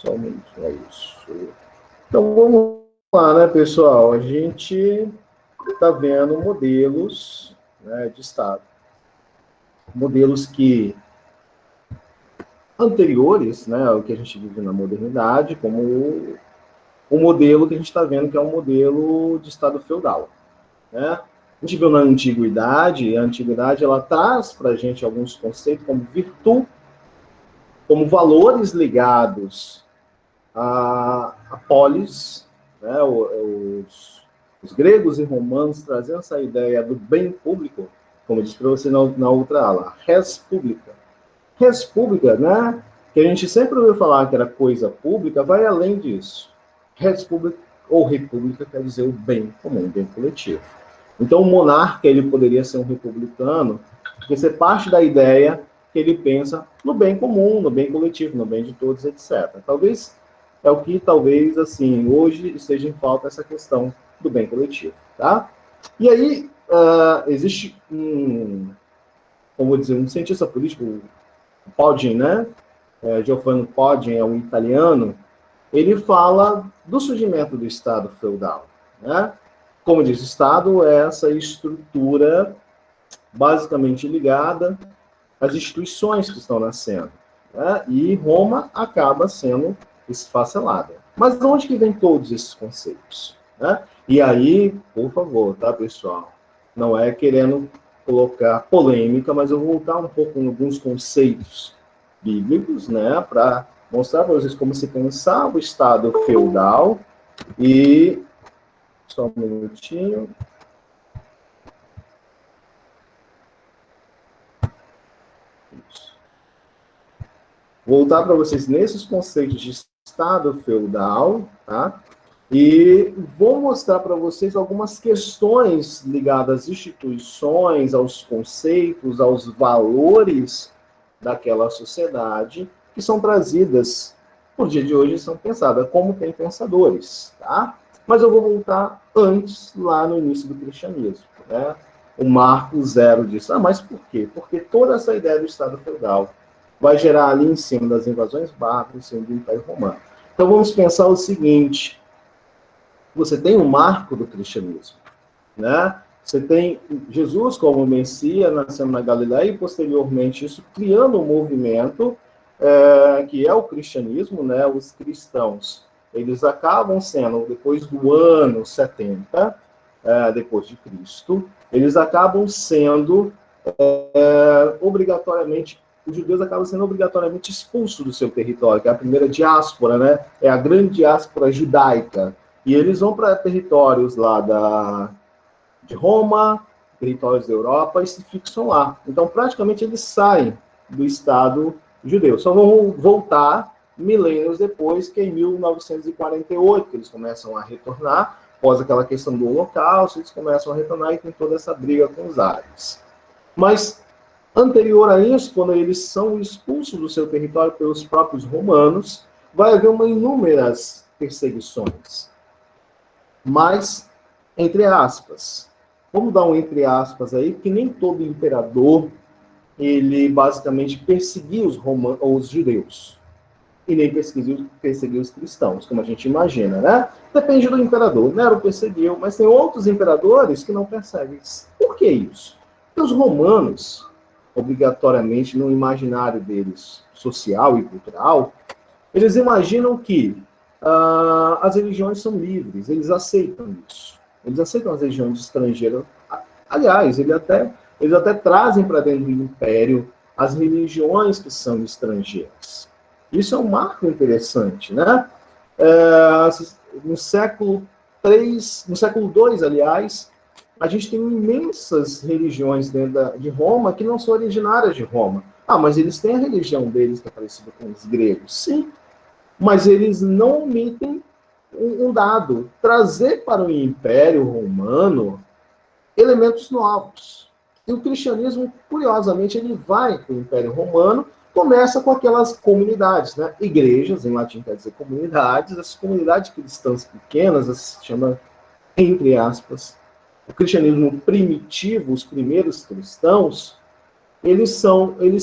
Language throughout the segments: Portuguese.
somente é isso. Então, vamos lá, né, pessoal? A gente está vendo modelos, né, de Estado. Modelos que anteriores, né, ao que a gente vive na modernidade, como o modelo que a gente está vendo, que é um modelo de Estado feudal, né? A gente viu na antiguidade, e a antiguidade ela traz para a gente alguns conceitos como virtude, como valores ligados a polis, né? Os gregos e romanos trazendo essa ideia do bem público, como eu disse para você na outra aula, res pública. Res pública, né? Que a gente sempre ouviu falar que era coisa pública, vai além disso. Res pública ou república quer dizer o bem comum, o bem coletivo. Então, o monarca ele poderia ser um republicano, porque você parte da ideia que ele pensa no bem comum, no bem coletivo, no bem de todos, etc. Talvez é o que, talvez, assim, hoje esteja em falta essa questão do bem coletivo, tá? E aí, existe como dizer, um cientista político, o Poggi, né? Giovanni Poggi é um italiano, ele fala do surgimento do Estado feudal, né? Como diz, o Estado é essa estrutura basicamente ligada às instituições que estão nascendo, né? E Roma acaba sendo esfacelada. Mas de onde que vem todos esses conceitos, né? E aí, por favor, tá, pessoal? Não é querendo colocar polêmica, mas eu vou voltar um pouco em alguns conceitos bíblicos, né, para mostrar para vocês como se pensava o Estado feudal. E só um minutinho. Isso. Voltar para vocês nesses conceitos de Estado feudal, tá? E vou mostrar para vocês algumas questões ligadas às instituições, aos conceitos, aos valores daquela sociedade, que são trazidas, no dia de hoje, são pensadas como tem pensadores, tá? Mas eu vou voltar antes, lá no início do cristianismo, né? O marco zero disso. Mas por quê? Porque toda essa ideia do Estado feudal vai gerar ali em cima das invasões bárbaras, em cima do Império Romano. Então vamos pensar o seguinte: você tem um marco do cristianismo, né? Você tem Jesus como Messias, nascendo na Galileia, e posteriormente isso criando um movimento que é o cristianismo, né? Os cristãos, eles acabam sendo, depois do ano 70, depois de Cristo, eles acabam sendo obrigatoriamente, os judeus acabam sendo obrigatoriamente expulsos do seu território, que é a primeira diáspora, né? É a grande diáspora judaica. E eles vão para territórios lá de Roma, territórios da Europa, e se fixam lá. Então, praticamente, eles saem do Estado judeu. Só vão voltar milênios depois, que é em 1948, que eles começam a retornar, após aquela questão do Holocausto, eles começam a retornar e tem toda essa briga com os árabes. Mas, anterior a isso, quando eles são expulsos do seu território pelos próprios romanos, vai haver inúmeras perseguições. Mas, entre aspas, vamos dar um entre aspas aí, porque nem todo imperador, ele basicamente perseguia os judeus, e nem perseguia os cristãos, como a gente imagina, né? Depende do imperador. Nero perseguiu, mas tem outros imperadores que não perseguem. Por que isso? Porque os romanos, obrigatoriamente, no imaginário deles, social e cultural, eles imaginam que as religiões são livres, eles aceitam isso. Eles aceitam as religiões estrangeiras. Aliás, eles até trazem para dentro do império as religiões que são estrangeiras. Isso é um marco interessante, né? No século II, aliás, a gente tem imensas religiões dentro de Roma que não são originárias de Roma. Mas eles têm a religião deles que é parecida com os gregos. Sim, mas eles não omitem um dado: trazer para o Império Romano elementos novos. E o cristianismo, curiosamente, ele vai para o Império Romano, começa com aquelas comunidades, né? Igrejas, em latim quer dizer comunidades, as comunidades cristãs pequenas, se chama, entre aspas, o cristianismo primitivo, os primeiros cristãos, eles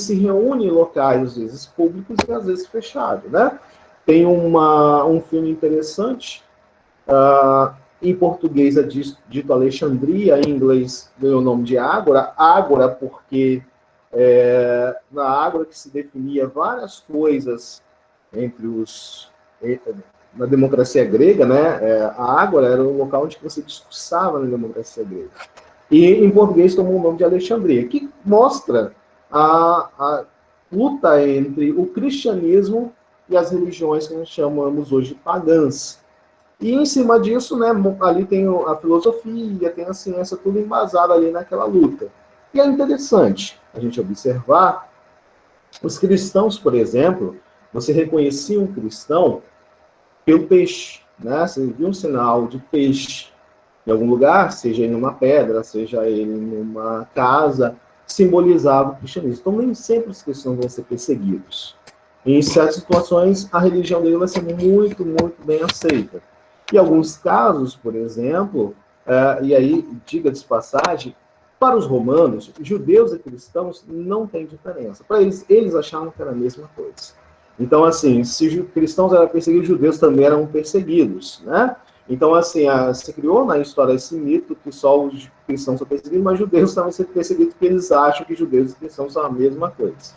se reúnem em locais, às vezes públicos e às vezes fechados, né? Tem um filme interessante, em português é dito Alexandria, em inglês ganhou o nome de Ágora. Ágora porque na Ágora que se definia várias coisas entre na democracia grega, né? A Ágora era o local onde você discursava na democracia grega. E em português tomou o nome de Alexandria, que mostra a luta entre o cristianismo e as religiões que nós chamamos hoje de pagãs. E em cima disso, né, ali tem a filosofia, tem a ciência, tudo embasado ali naquela luta. E é interessante a gente observar os cristãos, por exemplo, você reconhecia um cristão pelo peixe, né? Você viu um sinal de peixe em algum lugar, seja ele numa pedra, seja ele numa casa, simbolizava o cristianismo. Então, nem sempre os cristãos vão ser perseguidos. Em certas situações, a religião dele vai ser muito, muito bem aceita. Em alguns casos, por exemplo, e aí, diga de passagem, para os romanos, judeus e cristãos não tem diferença. Para eles achavam que era a mesma coisa. Então, assim, se cristãos eram perseguidos, judeus também eram perseguidos, né? Então, assim, se criou na história esse mito que só os cristãos são perseguidos, mas judeus também são perseguidos porque eles acham que judeus e cristãos são a mesma coisa.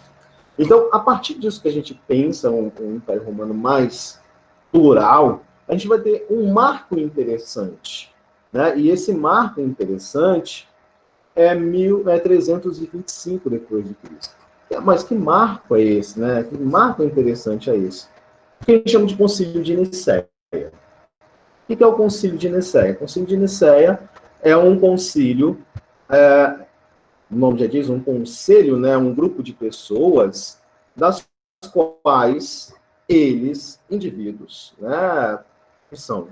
Então, a partir disso que a gente pensa um Império Romano mais plural, a gente vai ter um marco interessante, né? E esse marco interessante é 325 depois de Cristo. Mas que marco é esse, né? Que marco interessante é esse? O que a gente chama de Concílio de Nicéia. O que é o Concílio de Nicéia? O Concílio de Nicéia é um concílio, o nome já diz, um conselho, né? Um grupo de pessoas das quais eles, indivíduos, né? Que são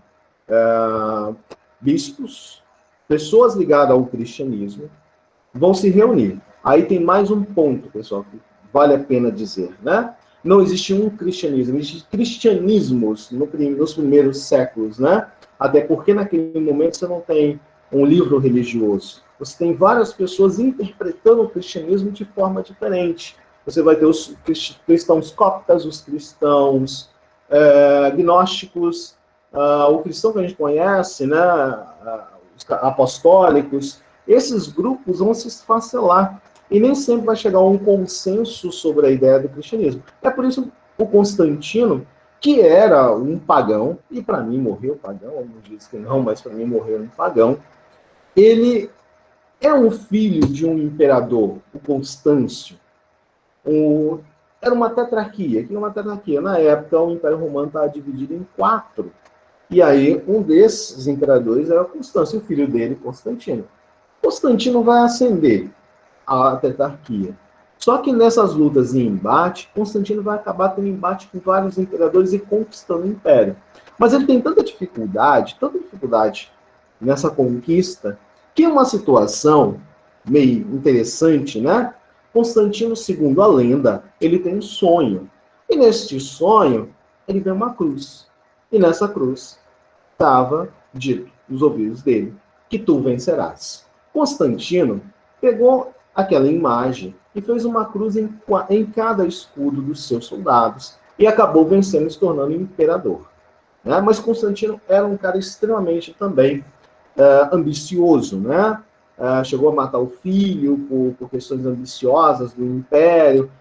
bispos, pessoas ligadas ao cristianismo, vão se reunir. Aí tem mais um ponto, pessoal, que vale a pena dizer, né? Não existe um cristianismo, existem cristianismos nos primeiros séculos, né? Até porque naquele momento você não tem um livro religioso. Você tem várias pessoas interpretando o cristianismo de forma diferente. Você vai ter os cristãos coptas, os cristãos gnósticos, o cristão que a gente conhece, né? Os apostólicos. Esses grupos vão se esfacelar e nem sempre vai chegar a um consenso sobre a ideia do cristianismo. É por isso o Constantino, que era um pagão, e para mim morreu pagão, alguns dizem que não, mas para mim morreu um pagão, ele é um filho de um imperador, o Constâncio. Era uma tetrarquia. Que é uma tetrarquia? Na época, o Império Romano estava dividido em 4. E aí, um desses imperadores era Constâncio, o filho dele, Constantino. Constantino vai ascender a tetrarquia. Só que nessas lutas e embate, Constantino vai acabar tendo embate com vários imperadores e conquistando o império. Mas ele tem tanta dificuldade nessa conquista, que é uma situação meio interessante, né? Constantino, segundo a lenda, ele tem um sonho. E neste sonho, ele vê uma cruz. E nessa cruz estava dito nos ouvidos dele que tu vencerás. Constantino pegou aquela imagem e fez uma cruz em cada escudo dos seus soldados e acabou vencendo e se tornando imperador. Né? Mas Constantino era um cara extremamente também ambicioso, né? Chegou a matar o filho por questões ambiciosas do império.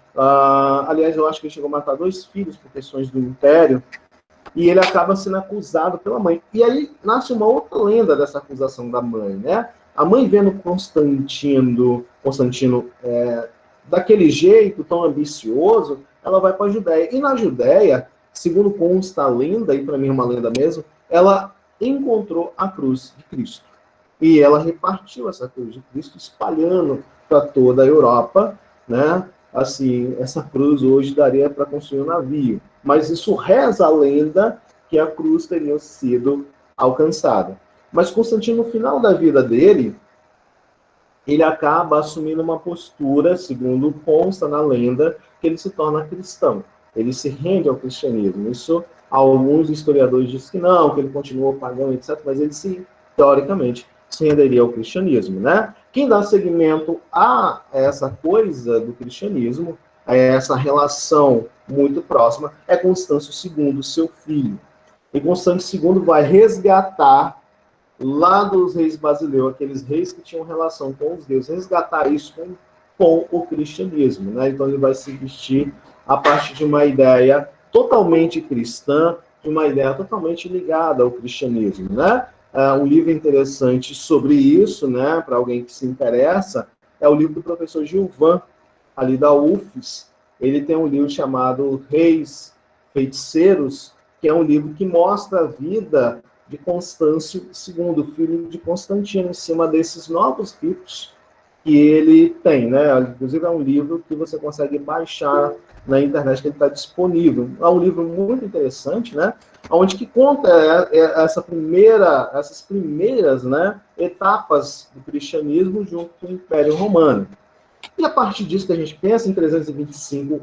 Aliás, eu acho que ele chegou a matar 2 filhos por questões do império. E ele acaba sendo acusado pela mãe. E aí nasce uma outra lenda dessa acusação da mãe, né? A mãe vendo Constantino daquele jeito tão ambicioso, ela vai para a Judéia. E na Judéia, segundo consta a lenda, e para mim é uma lenda mesmo, ela encontrou a cruz de Cristo. E ela repartiu essa cruz de Cristo, espalhando para toda a Europa, né? Assim, essa cruz hoje daria para construir um navio. Mas isso reza a lenda que a cruz teria sido alcançada. Mas Constantino, no final da vida dele, ele acaba assumindo uma postura, segundo consta na lenda, que ele se torna cristão. Ele se rende ao cristianismo. Isso, alguns historiadores dizem que não, que ele continuou pagão, etc. Mas ele, teoricamente, se renderia ao cristianismo, né? Quem dá seguimento a essa coisa do cristianismo, a essa relação muito próxima, é Constâncio II, seu filho. E Constâncio II vai resgatar lá dos reis basileus, aqueles reis que tinham relação com os deuses, resgatar isso com o cristianismo, né? Então ele vai se vestir a partir de uma ideia totalmente cristã, de uma ideia totalmente ligada ao cristianismo, né? Um livro interessante sobre isso, né, para alguém que se interessa, é o livro do professor Gilvan, ali da UFES. Ele tem um livro chamado Reis Feiticeiros, que é um livro que mostra a vida de Constâncio II, filho de Constantino, em cima desses novos ritos que ele tem, né? Inclusive é um livro que você consegue baixar na internet, que ele está disponível. É um livro muito interessante, né? Onde que conta essas primeiras, né, etapas do cristianismo junto com o Império Romano. E a partir disso que a gente pensa, em 325,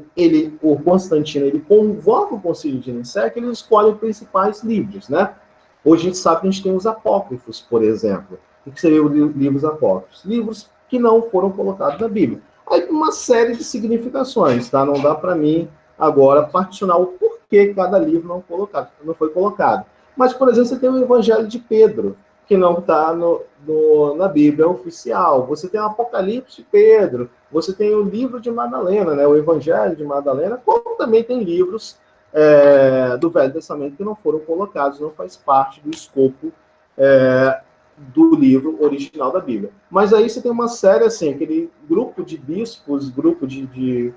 o Constantino, ele convoca o Concílio de Nicéia, que ele escolhe os principais livros, né? Hoje a gente sabe que a gente tem os apócrifos, por exemplo. O que seriam os livros apócrifos? Livros que não foram colocados na Bíblia. Aí uma série de significações, tá? Não dá para mim agora particionar o porquê cada livro não foi colocado. Mas, por exemplo, você tem o Evangelho de Pedro, que não está na Bíblia oficial. Você tem o Apocalipse de Pedro, você tem o livro de Madalena, né? O Evangelho de Madalena, como também tem livros do Velho Testamento que não foram colocados, não faz parte do escopo do livro original da Bíblia. Mas aí você tem uma série, assim, aquele grupo de bispos, grupo de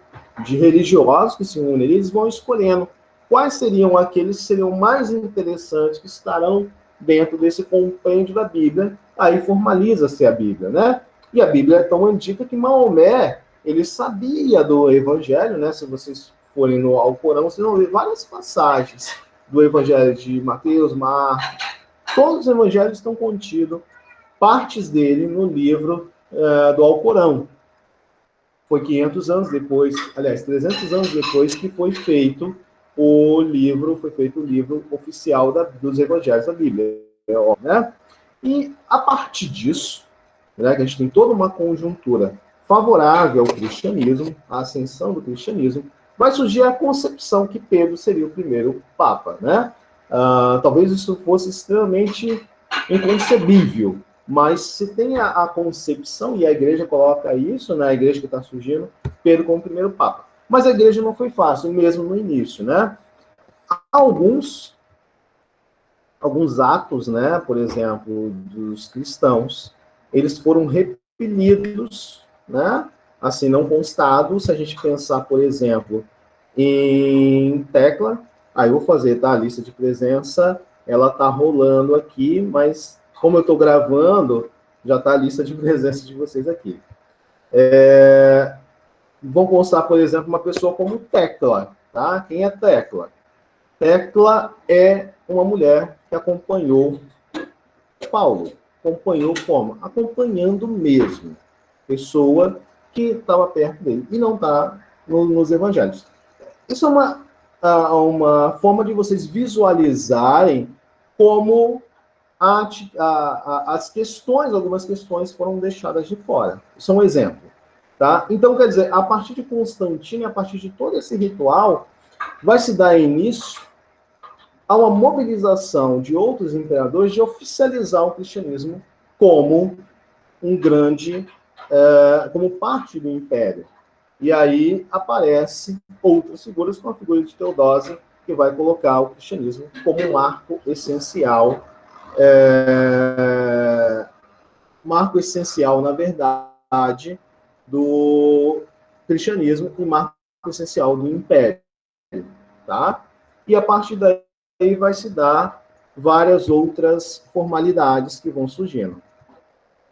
religiosos que se unem, eles vão escolhendo quais seriam aqueles que seriam mais interessantes, que estarão dentro desse compêndio da Bíblia. Aí formaliza-se a Bíblia, né? E a Bíblia é tão antiga que Maomé, ele sabia do Evangelho, né? Se vocês forem no Alcorão, vocês vão ver várias passagens do Evangelho de Mateus, Marcos. Todos os evangelhos estão contidos, partes dele, no livro do Alcorão. Foi 500 anos depois, aliás, 300 anos depois que foi feito o livro oficial dos evangelhos da Bíblia, né? E a partir disso, né, que a gente tem toda uma conjuntura favorável ao cristianismo, à ascensão do cristianismo, vai surgir a concepção que Pedro seria o primeiro Papa, né? Talvez isso fosse extremamente inconcebível, mas se tem a concepção, e a igreja coloca isso, né, a igreja que está surgindo, Pedro como primeiro Papa. Mas a igreja não foi fácil, mesmo no início, né? Alguns atos, né, por exemplo, dos cristãos, eles foram repelidos, né, assim, não constados. Se a gente pensar, por exemplo, em Tecla, aí eu vou fazer, tá? A lista de presença, ela tá rolando aqui, mas como eu estou gravando, já tá a lista de presença de vocês aqui. Vão constar, por exemplo, uma pessoa como Tecla, tá? Quem é Tecla? Tecla é uma mulher que acompanhou Paulo. Acompanhou como? Acompanhando mesmo. Pessoa que estava perto dele e não está nos evangelhos. Isso é uma forma de vocês visualizarem como as questões, algumas questões foram deixadas de fora. Isso é um exemplo. Tá? Então, quer dizer, a partir de Constantino, a partir de todo esse ritual, vai se dar início a uma mobilização de outros imperadores de oficializar o cristianismo como um grande, como parte do império. E aí aparece outras figuras, como a figura de Teodósio, que vai colocar o cristianismo como um marco essencial, na verdade, do cristianismo e marco essencial do império. Tá? E a partir daí vai se dar várias outras formalidades que vão surgindo.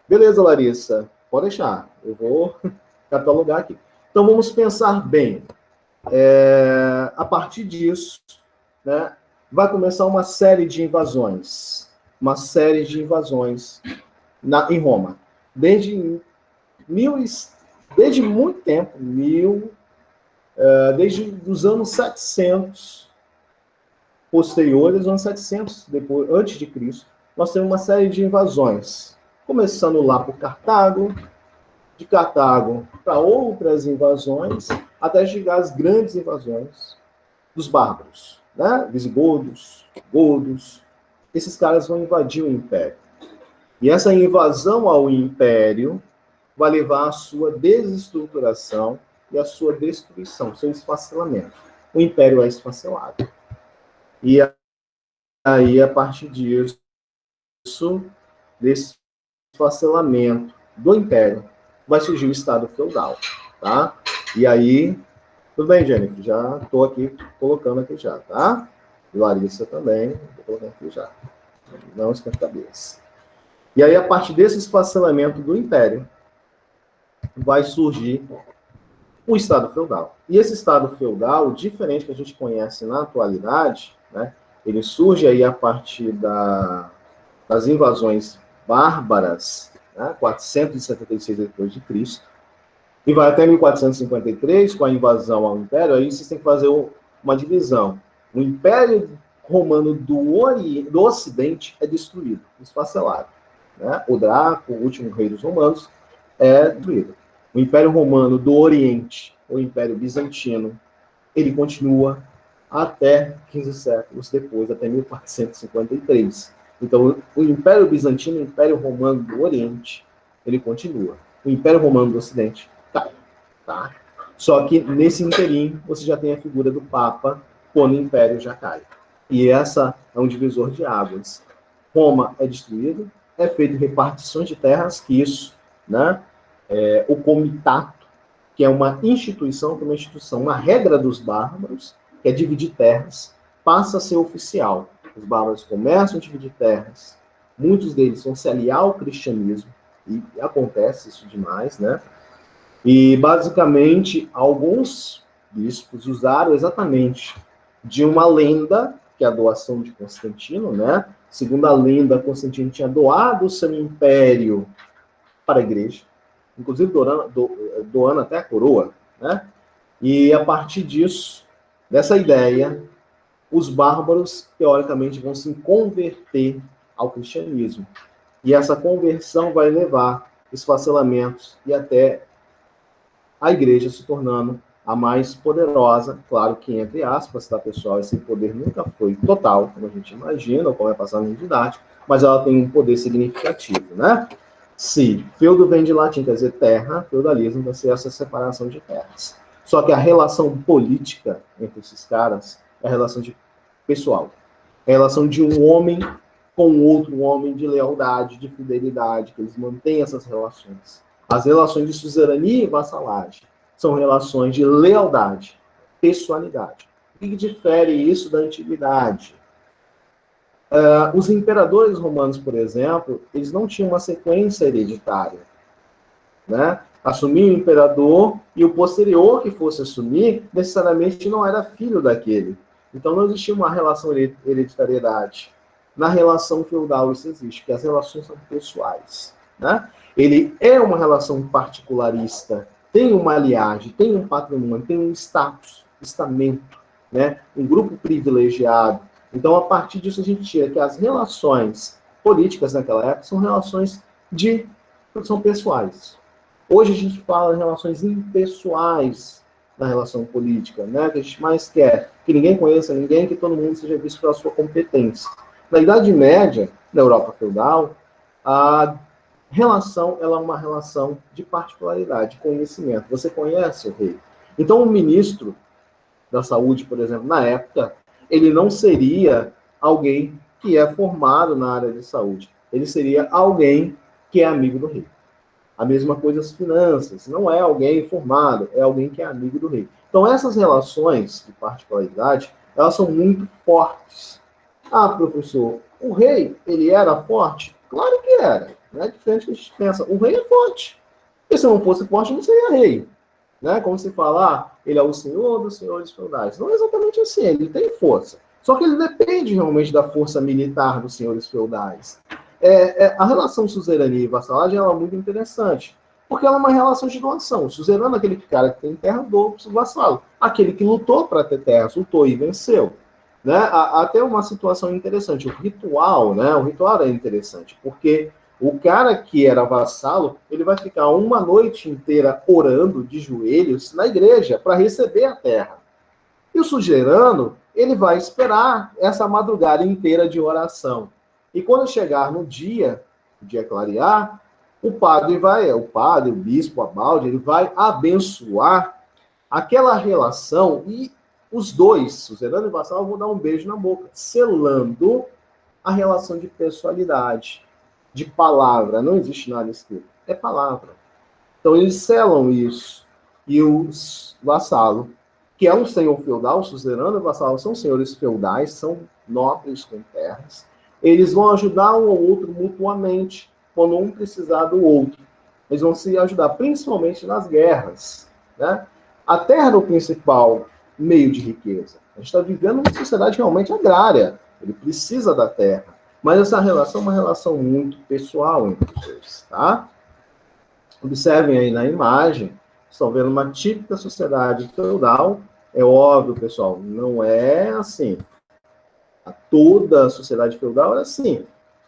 Beleza, Larissa? Pode deixar. Eu vou catalogar aqui. Então, vamos pensar bem. A partir disso, né, vai começar uma série de invasões. Uma série de invasões em Roma. Desde muito tempo, desde os anos 700, posteriores aos anos 700, depois, antes de Cristo, nós temos uma série de invasões. Começando lá por Cartago, de Cartago para outras invasões, até chegar às grandes invasões, dos bárbaros, né? Visigodos, godos. Esses caras vão invadir o império. E essa invasão ao império vai levar à sua desestruturação e à sua destruição, seu esfacelamento. O império é esfacelado. E aí, a partir disso, desse esfacelamento do império, vai surgir o Estado feudal, tá? E aí, tudo bem, Jennifer? Já estou aqui colocando aqui já, tá? E Larissa também, estou colocando aqui já. Não esquenta a cabeça. E aí, a partir desse esfacelamento do império, vai surgir o Estado feudal. E esse Estado feudal, diferente que a gente conhece na atualidade, né, ele surge aí a partir das invasões bárbaras, né, 476 d.C., e vai até 1453, com a invasão ao Império. Aí vocês têm que fazer uma divisão. O Império Romano do Ocidente é destruído, esfacelado. Né? O Draco, o último rei dos romanos, é destruído. O Império Romano do Oriente, o Império Bizantino, ele continua até 15 séculos depois, até 1453. Então, o Império Bizantino, o Império Romano do Oriente, ele continua. O Império Romano do Ocidente cai. Tá? Só que, nesse interim, você já tem a figura do Papa, quando o Império já cai. E essa é um divisor de águas. Roma é destruída, é feito repartições de terras, que isso, né? O comitato, que é uma instituição, uma regra dos bárbaros, que é dividir terras, passa a ser oficial. Os bárbaros começam a dividir terras, muitos deles vão se aliar ao cristianismo, e acontece isso demais, né? E, basicamente, alguns bispos usaram exatamente de uma lenda, que é a doação de Constantino, né? Segundo a lenda, Constantino tinha doado o seu império para a igreja, inclusive doando até a coroa, né? E a partir disso, dessa ideia, os bárbaros, teoricamente, vão se converter ao cristianismo. E essa conversão vai levar esfacelamentos e até a igreja se tornando a mais poderosa, claro que entre aspas, tá, pessoal? Esse poder nunca foi total, como a gente imagina, ou como é passado no didático, mas ela tem um poder significativo, né? Se feudo vem de latim, quer dizer terra, feudalismo vai ser essa separação de terras. Só que a relação política entre esses caras é a relação de pessoal. É a relação de um homem com outro homem, de lealdade, de fidelidade, que eles mantêm essas relações. As relações de suzerania e vassalagem são relações de lealdade, pessoalidade. O que difere isso da antiguidade? Os imperadores romanos, por exemplo, eles não tinham uma sequência hereditária, né? Assumia o imperador e o posterior que fosse assumir necessariamente não era filho daquele. Então não existia uma relação hereditariedade. Na relação feudal isso existe, porque as relações são pessoais, né? Ele é uma relação particularista, tem uma aliagem, tem um patrimônio, tem um status, estamento, né? Um grupo privilegiado. Então, a partir disso, a gente tira que as relações políticas naquela época são pessoais. Hoje a gente fala de relações impessoais na relação política, né? Que a gente mais quer que ninguém conheça ninguém, que todo mundo seja visto pela sua competência. Na Idade Média, na Europa feudal, a relação ela é uma relação de particularidade, de conhecimento. Você conhece o rei. Então, o ministro da saúde, por exemplo, na época, ele não seria alguém que é formado na área de saúde. Ele seria alguém que é amigo do rei. A mesma coisa as finanças. Não é alguém formado, é alguém que é amigo do rei. Então, essas relações de particularidade, elas são muito fortes. Ah, professor, o rei, ele era forte? Claro que era. Não é diferente do que a gente pensa. O rei é forte. E se não fosse forte, não seria rei. Né? Como se fala, ele é o senhor dos senhores feudais. Não é exatamente assim, ele tem força. Só que ele depende realmente da força militar dos senhores feudais. A relação suzerania e vassalagem é muito interessante, porque ela é uma relação de doação. O suzerano é aquele cara que tem terra, doa para o vassalo. Aquele que lutou para ter terras, lutou e venceu. Né? Até uma situação interessante, o ritual, né? O ritual é interessante, porque o cara que era vassalo, ele vai ficar uma noite inteira orando de joelhos na igreja para receber a terra. E o suzerano, ele vai esperar essa madrugada inteira de oração. E quando chegar no dia, o dia clarear, o padre, o bispo, a balde, ele vai abençoar aquela relação e os dois, suzerano e vassalo, vão dar um beijo na boca, selando a relação de pessoalidade, de palavra. Não existe nada escrito, é palavra. Então eles selam isso. E o vassalo, que é um senhor feudal, o suzerano e o vassalo são senhores feudais, são nobres com terras, eles vão ajudar um ao outro mutuamente, quando um precisar do outro. Eles vão se ajudar, principalmente nas guerras, né? A terra é o principal meio de riqueza. A gente está vivendo uma sociedade realmente agrária. Ele precisa da terra. Mas essa relação é uma relação muito pessoal entre os dois, tá? Observem aí na imagem, estão vendo uma típica sociedade feudal. É óbvio, pessoal, não é assim. Toda a sociedade feudal era assim.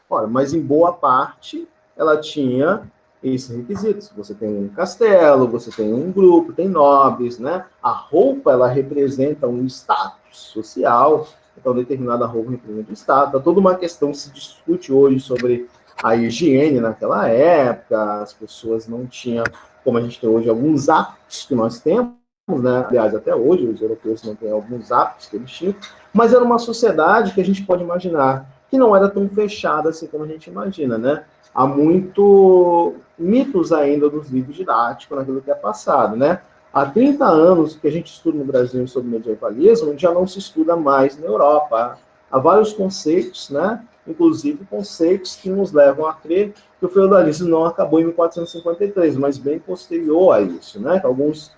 Ora, mas em boa parte, ela tinha esses requisitos. Você tem um castelo, você tem um grupo, tem nobres, né? A roupa, ela representa um status social, então determinada roupa representa o status. Toda uma questão que se discute hoje sobre a higiene naquela época, as pessoas não tinham, como a gente tem hoje, alguns hábitos que nós temos, né? Aliás, até hoje, os europeus não têm alguns hábitos que eles tinham, mas era uma sociedade que a gente pode imaginar que não era tão fechada assim como a gente imagina, né? Há muito mitos ainda dos livros didáticos naquilo que é passado, né? Há 30 anos que a gente estuda no Brasil sobre medievalismo, já não se estuda mais na Europa. Há vários conceitos, né? Inclusive conceitos que nos levam a crer que o feudalismo não acabou em 1453, mas bem posterior a isso, né? Que alguns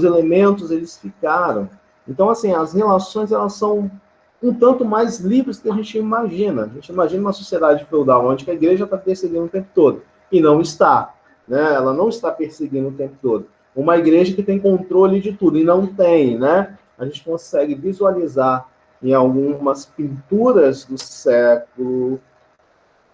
elementos eles ficaram. Então, assim, as relações elas são um tanto mais livres que a gente imagina. A gente imagina uma sociedade feudal onde a igreja está perseguindo o tempo todo. E não está. Né? Ela não está perseguindo o tempo todo. Uma igreja que tem controle de tudo, e não tem. Né? A gente consegue visualizar em algumas pinturas do século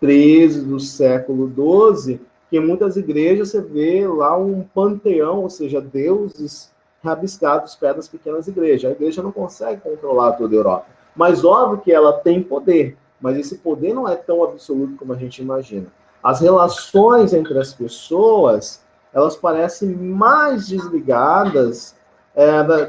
XIII, do século XII, que em muitas igrejas você vê lá um panteão, ou seja, deuses rabiscados perto das pequenas igrejas. A igreja não consegue controlar toda a Europa. Mas óbvio que ela tem poder, mas esse poder não é tão absoluto como a gente imagina. As relações entre as pessoas, elas parecem mais desligadas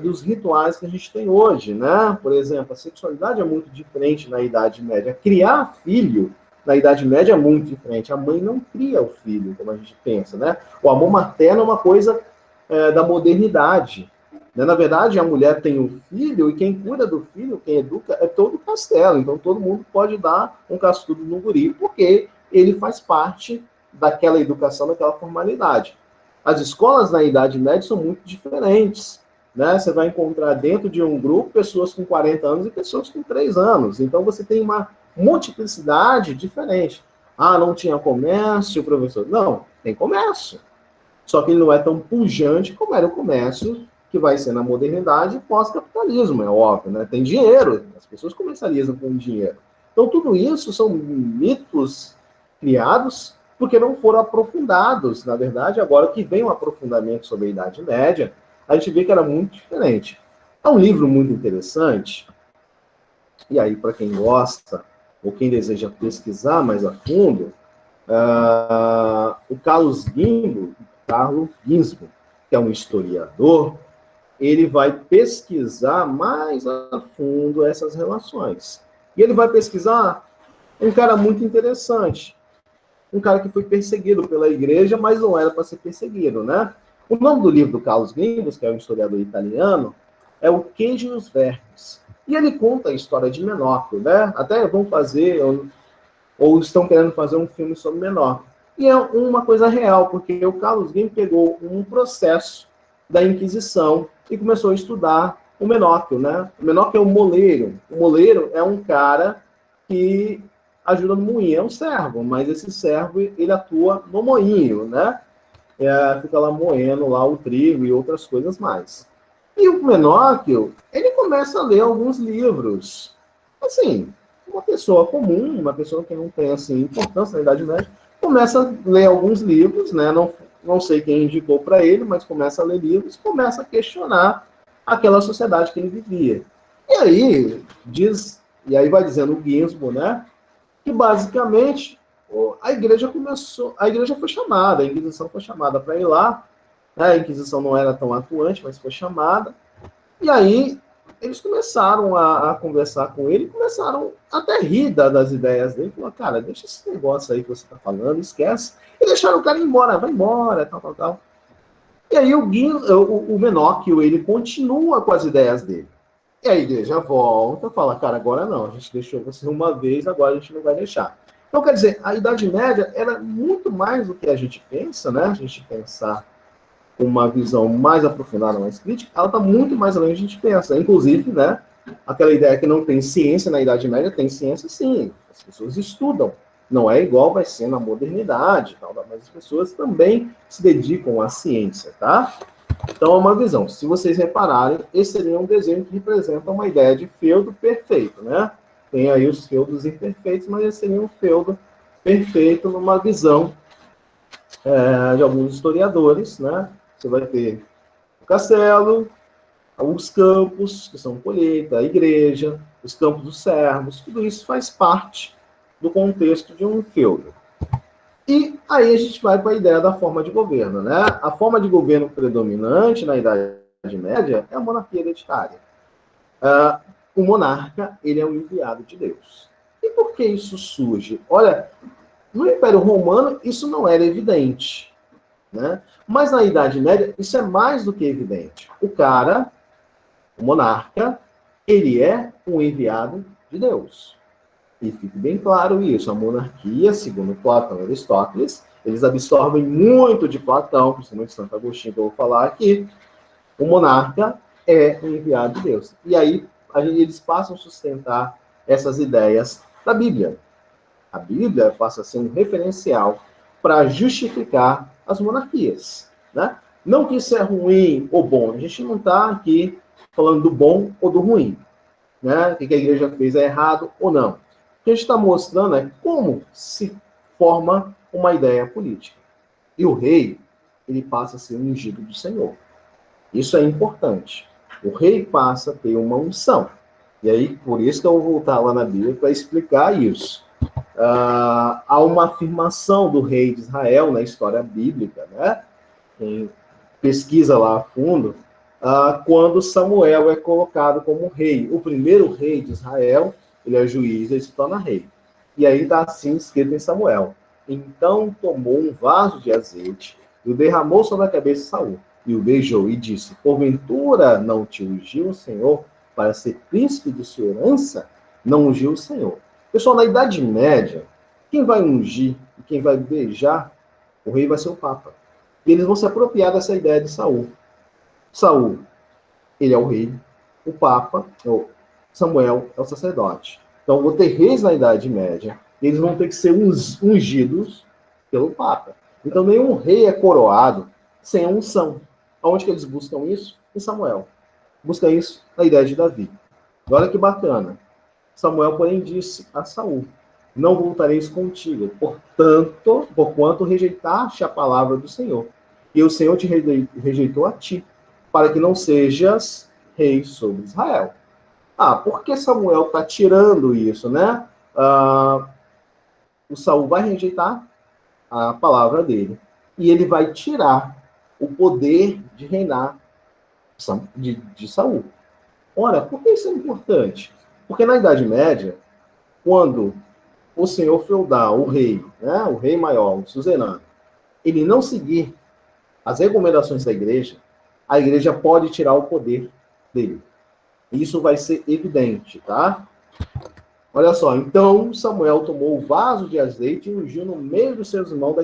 dos rituais que a gente tem hoje, né? Por exemplo, a sexualidade é muito diferente na Idade Média. Criar filho na Idade Média é muito diferente. A mãe não cria o filho, como a gente pensa, né? O amor materno é uma coisa da modernidade. Na verdade, a mulher tem um filho e quem cuida do filho, quem educa, é todo o castelo. Então, todo mundo pode dar um cascudo no guri, porque ele faz parte daquela educação, daquela formalidade. As escolas na Idade Média são muito diferentes. Né? Você vai encontrar dentro de um grupo pessoas com 40 anos e pessoas com 3 anos. Então, você tem uma multiplicidade diferente. Ah, não tinha comércio, professor? Não, tem comércio. Só que ele não é tão pujante como era o comércio que vai ser na modernidade pós-capitalismo, é óbvio, né? Tem dinheiro, as pessoas comercializam com dinheiro. Então, tudo isso são mitos criados porque não foram aprofundados. Na verdade, agora que vem um aprofundamento sobre a Idade Média, a gente vê que era muito diferente. É um livro muito interessante, e aí, para quem gosta, ou quem deseja pesquisar mais a fundo, o Carlos Ginzburg, que é um historiador, ele vai pesquisar mais a fundo essas relações. E ele vai pesquisar um cara muito interessante, um cara que foi perseguido pela igreja, mas não era para ser perseguido, né? O nome do livro do Carlos Ginzburg, que é um historiador italiano, é O Queijo e os Vermes. E ele conta a história de Menóquio, né? Até vão fazer, ou estão querendo fazer um filme sobre Menóquio. E é uma coisa real, porque o Carlos Ginzburg pegou um processo da Inquisição e começou a estudar o Menóquio, né? O Menóquio é um moleiro. O moleiro é um cara que ajuda no moinho, é um servo, mas esse servo, ele atua no moinho, né? Fica lá moendo lá o trigo e outras coisas mais. E o Menóquio, ele começa a ler alguns livros. Assim, uma pessoa comum, uma pessoa que não tem, assim, importância na Idade Média, começa a ler alguns livros, né? Não sei quem indicou para ele, mas começa a ler livros, começa a questionar àquela sociedade que ele vivia. E aí, e aí vai dizendo o Ginsburg, né, que basicamente a igreja foi chamada, a Inquisição foi chamada para ir lá, né, a Inquisição não era tão atuante, mas foi chamada, e aí eles começaram a conversar com ele, começaram até rir das ideias dele, falaram, cara, deixa esse negócio aí que você está falando, esquece, e deixaram o cara ir embora, vai embora, tal, tal, tal. E aí o Menóquio, ele continua com as ideias dele. E a igreja volta, fala, cara, agora não, a gente deixou você uma vez, agora a gente não vai deixar. Então, quer dizer, a Idade Média era muito mais do que a gente pensa, né? A gente pensar com uma visão mais aprofundada, mais crítica, ela está muito mais além do que a gente pensa. Inclusive, né, aquela ideia que não tem ciência na Idade Média, tem ciência sim. As pessoas estudam. Não é igual vai ser na modernidade, tal, mas as pessoas também se dedicam à ciência, tá? Então é uma visão. Se vocês repararem, esse seria um desenho que representa uma ideia de feudo perfeito, né? Tem aí os feudos imperfeitos, mas esse seria um feudo perfeito numa visão de alguns historiadores, né? Você vai ter o castelo, os campos, que são colheita, a igreja, os campos dos servos, tudo isso faz parte do contexto de um feudo. E aí a gente vai para a ideia da forma de governo, né? A forma de governo predominante na Idade Média é a monarquia hereditária. O monarca, ele é um enviado de Deus. E por que isso surge? Olha, no Império Romano isso não era evidente, né? Mas na Idade Média isso é mais do que evidente. O monarca, ele é um enviado de Deus. E fique bem claro isso, a monarquia, segundo Platão e Aristóteles, eles absorvem muito de Platão, principalmente Santo Agostinho, que eu vou falar aqui. O monarca é um enviado de Deus. E aí eles passam a sustentar essas ideias da Bíblia. A Bíblia passa a ser um referencial para justificar as monarquias, né? Não que isso é ruim ou bom, a gente não está aqui falando do bom ou do ruim, né? O que a igreja fez é errado ou não. O que a gente está mostrando é como se forma uma ideia política. E o rei, ele passa a ser ungido do Senhor. Isso é importante. O rei passa a ter uma unção. E aí, por isso que eu vou voltar lá na Bíblia para explicar isso. Há uma afirmação do rei de Israel na história bíblica, né? Quem pesquisa lá a fundo, quando Samuel é colocado como rei. O primeiro rei de Israel, ele é juiz, ele se torna rei. E aí está assim escrito em Samuel. Então tomou um vaso de azeite e o derramou sobre a cabeça de Saul. E o beijou e disse, porventura não te ungiu o Senhor para ser príncipe de sua herança? Não ungiu o Senhor. Pessoal, na Idade Média, quem vai ungir e quem vai beijar o rei vai ser o Papa. E eles vão se apropriar dessa ideia de Saul. Saul, ele é o rei. O Papa, Samuel, é o sacerdote. Então, vou ter reis na Idade Média. E eles vão ter que ser ungidos pelo Papa. Então, nenhum rei é coroado sem a unção. Onde que eles buscam isso? Em Samuel. Buscam isso na ideia de Davi. Olha que bacana. Samuel, porém, disse a Saul, não voltareis contigo, porquanto rejeitaste a palavra do Senhor. E o Senhor te rejeitou a ti, para que não sejas rei sobre Israel. Por que Samuel está tirando isso, né? O Saul vai rejeitar a palavra dele. E ele vai tirar o poder de reinar de Saul. Olha, por que isso é importante? Porque na Idade Média, quando o senhor feudal, o rei, né, o rei maior, o suzerano, ele não seguir as recomendações da igreja, a igreja pode tirar o poder dele. Isso vai ser evidente, tá? Olha só, então Samuel tomou o vaso de azeite e ungiu no meio dos seus irmãos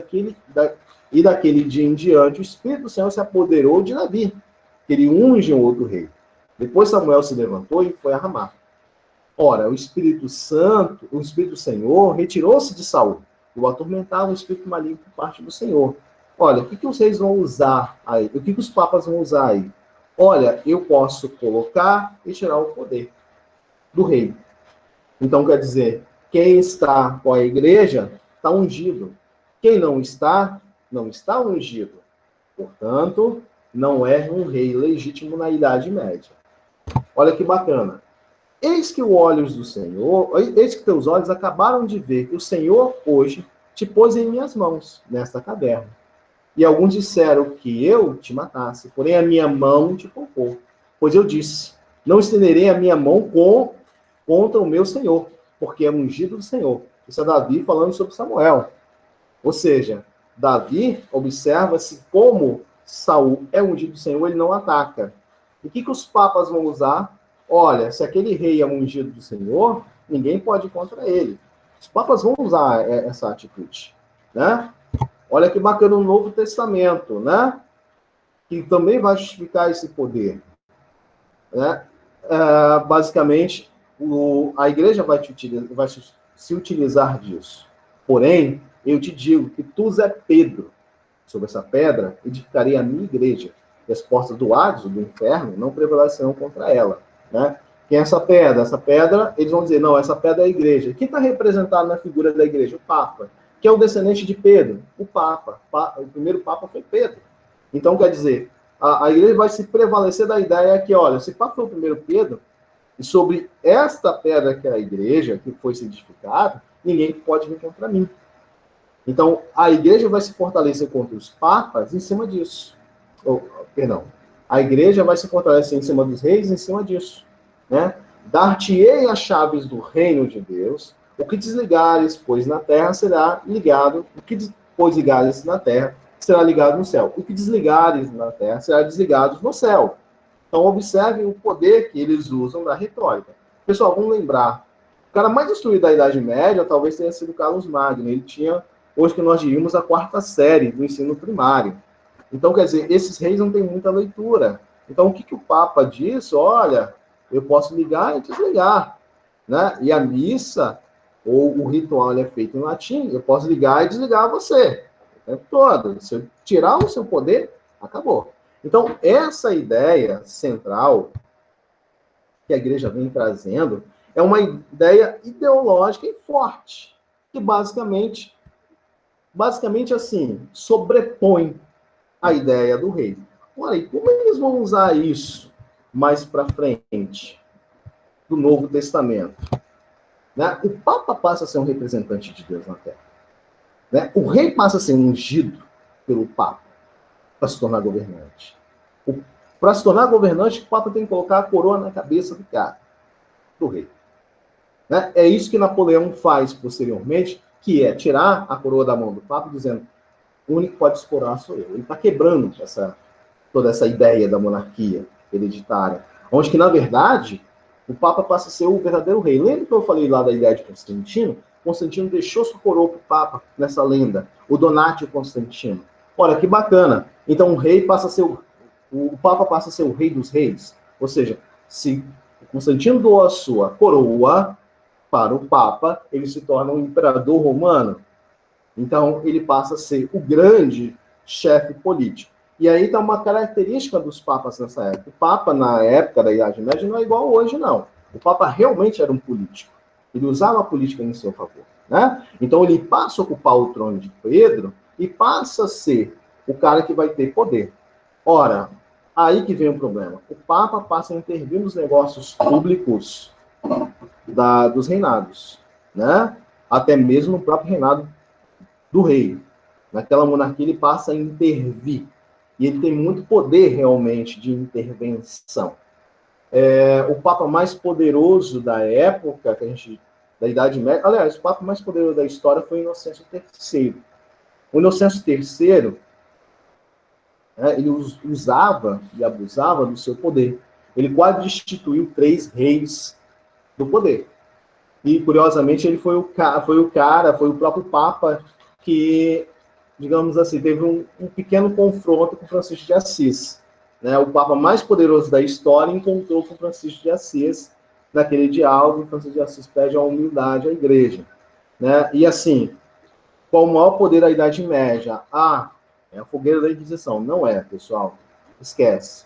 e daquele dia em diante, o Espírito do Senhor se apoderou de Davi, que ele unge um outro rei. Depois Samuel se levantou e foi a Ramá. Ora, o Espírito Santo, o Espírito do Senhor, retirou-se de Saul. O atormentava o Espírito maligno por parte do Senhor. Olha, o que vocês vão usar aí? O que os papas vão usar aí? Olha, eu posso colocar e tirar o poder do rei. Então, quer dizer, quem está com a igreja está ungido. Quem não está, não está ungido. Portanto, não é um rei legítimo na Idade Média. Olha que bacana. Eis que os olhos do Senhor, eis que teus olhos acabaram de ver que o Senhor hoje te pôs em minhas mãos, nesta caverna. E alguns disseram que eu te matasse, porém a minha mão te poupou. Pois eu disse, não estenderei a minha mão contra o meu Senhor, porque é ungido do Senhor. Isso é Davi falando sobre Samuel. Ou seja, Davi observa-se como Saul é ungido do Senhor, ele não ataca. E o que os papas vão usar? Olha, se aquele rei é ungido do Senhor, ninguém pode ir contra ele. Os papas vão usar essa atitude, né? Olha que bacana o Novo Testamento, né? Que também vai justificar esse poder, né? Basicamente, a igreja vai se utilizar disso. Porém, eu te digo que tu, Zé Pedro, sobre essa pedra, edificarei a minha igreja. E as portas do Hades, do inferno, não prevalecerão contra ela, né? Quem é essa pedra? Essa pedra, eles vão dizer, não, essa pedra é a igreja. Quem está representado na figura da igreja? O Papa. Que é o descendente de Pedro? O Papa. O primeiro Papa foi Pedro. Então, quer dizer, a igreja vai se prevalecer da ideia que, olha, se Papa foi o primeiro Pedro, e sobre esta pedra que é a igreja, que foi edificada, ninguém pode vir contra mim. Então, a igreja vai se fortalecer contra os papas em cima disso. A igreja vai se fortalecer em cima dos reis em cima disso, né? Dar-te-ei as chaves do reino de Deus, o que desligares, pois na terra será ligado, o que pois ligares na terra será ligado no céu. O que desligares na terra será desligado no céu. Então, observe o poder que eles usam da retórica. Pessoal, vamos lembrar, o cara mais instruído da Idade Média talvez tenha sido Carlos Magno. Ele tinha, hoje que nós diríamos, a 4ª série do ensino primário. Então, quer dizer, esses reis não têm muita leitura. Então, o que o Papa diz? Olha, eu posso ligar e desligar, né? E a missa, ou o ritual é feito em latim, eu posso ligar e desligar você. O tempo todo. Se eu tirar o seu poder, acabou. Então, essa ideia central que a igreja vem trazendo é uma ideia ideológica e forte, que basicamente assim, sobrepõe a ideia do rei. Olha, e como eles vão usar isso mais para frente do Novo Testamento? Né? O Papa passa a ser um representante de Deus na Terra. Né? O rei passa a ser ungido pelo Papa para se tornar governante. Para se tornar governante, o Papa tem que colocar a coroa na cabeça do cara, do rei. Né? É isso que Napoleão faz posteriormente, que é tirar a coroa da mão do Papa, dizendo, o único que pode explorar sou eu. Ele está quebrando toda essa ideia da monarquia hereditária, onde que, na verdade, o Papa passa a ser o verdadeiro rei. Lembra que eu falei lá da ideia de Constantino? Constantino deixou sua coroa para o Papa nessa lenda, o Donátio Constantino. Olha, que bacana. Então, o rei passa a ser o Papa passa a ser o rei dos reis. Ou seja, se Constantino doa a sua coroa para o Papa, ele se torna um imperador romano. Então, ele passa a ser o grande chefe político. E aí está uma característica dos papas nessa época. O Papa, na época da Idade Média, não é igual hoje, não. O Papa realmente era um político. Ele usava a política em seu favor. Né? Então, ele passa a ocupar o trono de Pedro e passa a ser o cara que vai ter poder. Ora, aí que vem o problema. O Papa passa a intervir nos negócios públicos dos reinados. Né? Até mesmo no próprio reinado do rei. Naquela monarquia ele passa a intervir. E ele tem muito poder realmente de intervenção. O Papa mais poderoso da época, da Idade Média, aliás, o Papa mais poderoso da história foi Inocêncio III. O Inocêncio III, ele usava e abusava do seu poder. Ele quase destituiu 3 reis do poder. E, curiosamente, ele foi o próprio Papa que, digamos assim, teve um pequeno confronto com Francisco de Assis. Né? O Papa mais poderoso da história encontrou com Francisco de Assis naquele diálogo, e Francisco de Assis pede a humildade à igreja. Né? E assim, qual o maior poder da Idade Média? É a fogueira da Inquisição. Não é, pessoal. Esquece.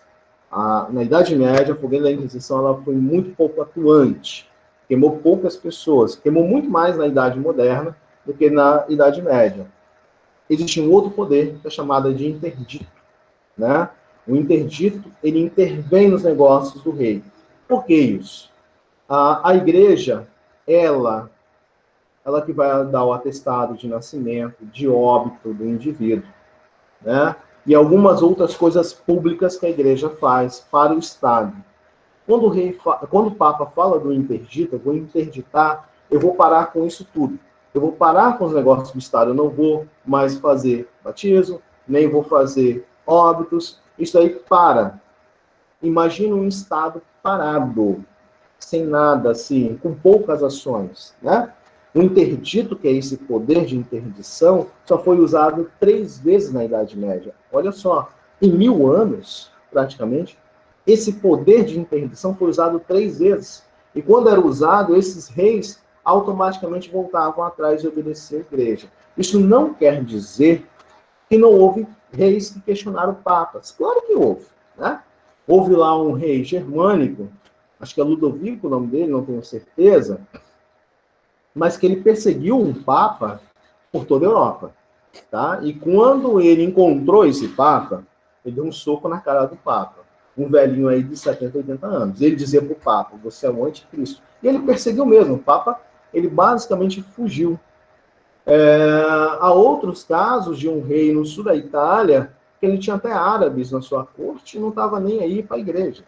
Na Idade Média, a fogueira da Inquisição ela foi muito pouco atuante. Queimou poucas pessoas. Queimou muito mais na Idade Moderna do que na Idade Média. Existe um outro poder, que é chamado de interdito. Né? O interdito, ele intervém nos negócios do rei. Por que isso? A igreja, ela que vai dar o atestado de nascimento, de óbito do indivíduo, né? E algumas outras coisas públicas que a igreja faz para o Estado. Quando o Papa fala do interdito, eu vou interditar, eu vou parar com isso tudo. Eu vou parar com os negócios do Estado, eu não vou mais fazer batismo, nem vou fazer óbitos, isso aí para. Imagina um Estado parado, sem nada, assim, com poucas ações, né? O interdito, que é esse poder de interdição, só foi usado 3 vezes na Idade Média. Olha só, em 1000 anos, praticamente, esse poder de interdição foi usado 3 vezes. E quando era usado, esses reis automaticamente voltavam atrás de obedecer à igreja. Isso não quer dizer que não houve reis que questionaram papas. Claro que houve, né? Houve lá um rei germânico, acho que é Ludovico o nome dele, não tenho certeza, mas que ele perseguiu um papa por toda a Europa, tá? E quando ele encontrou esse papa, ele deu um soco na cara do papa, um velhinho aí de 70, 80 anos. Ele dizia para o papa, você é o anticristo. E ele perseguiu mesmo, o papa, ele basicamente fugiu. Há outros casos de um rei no sul da Itália, que ele tinha até árabes na sua corte e não estava nem aí para a igreja.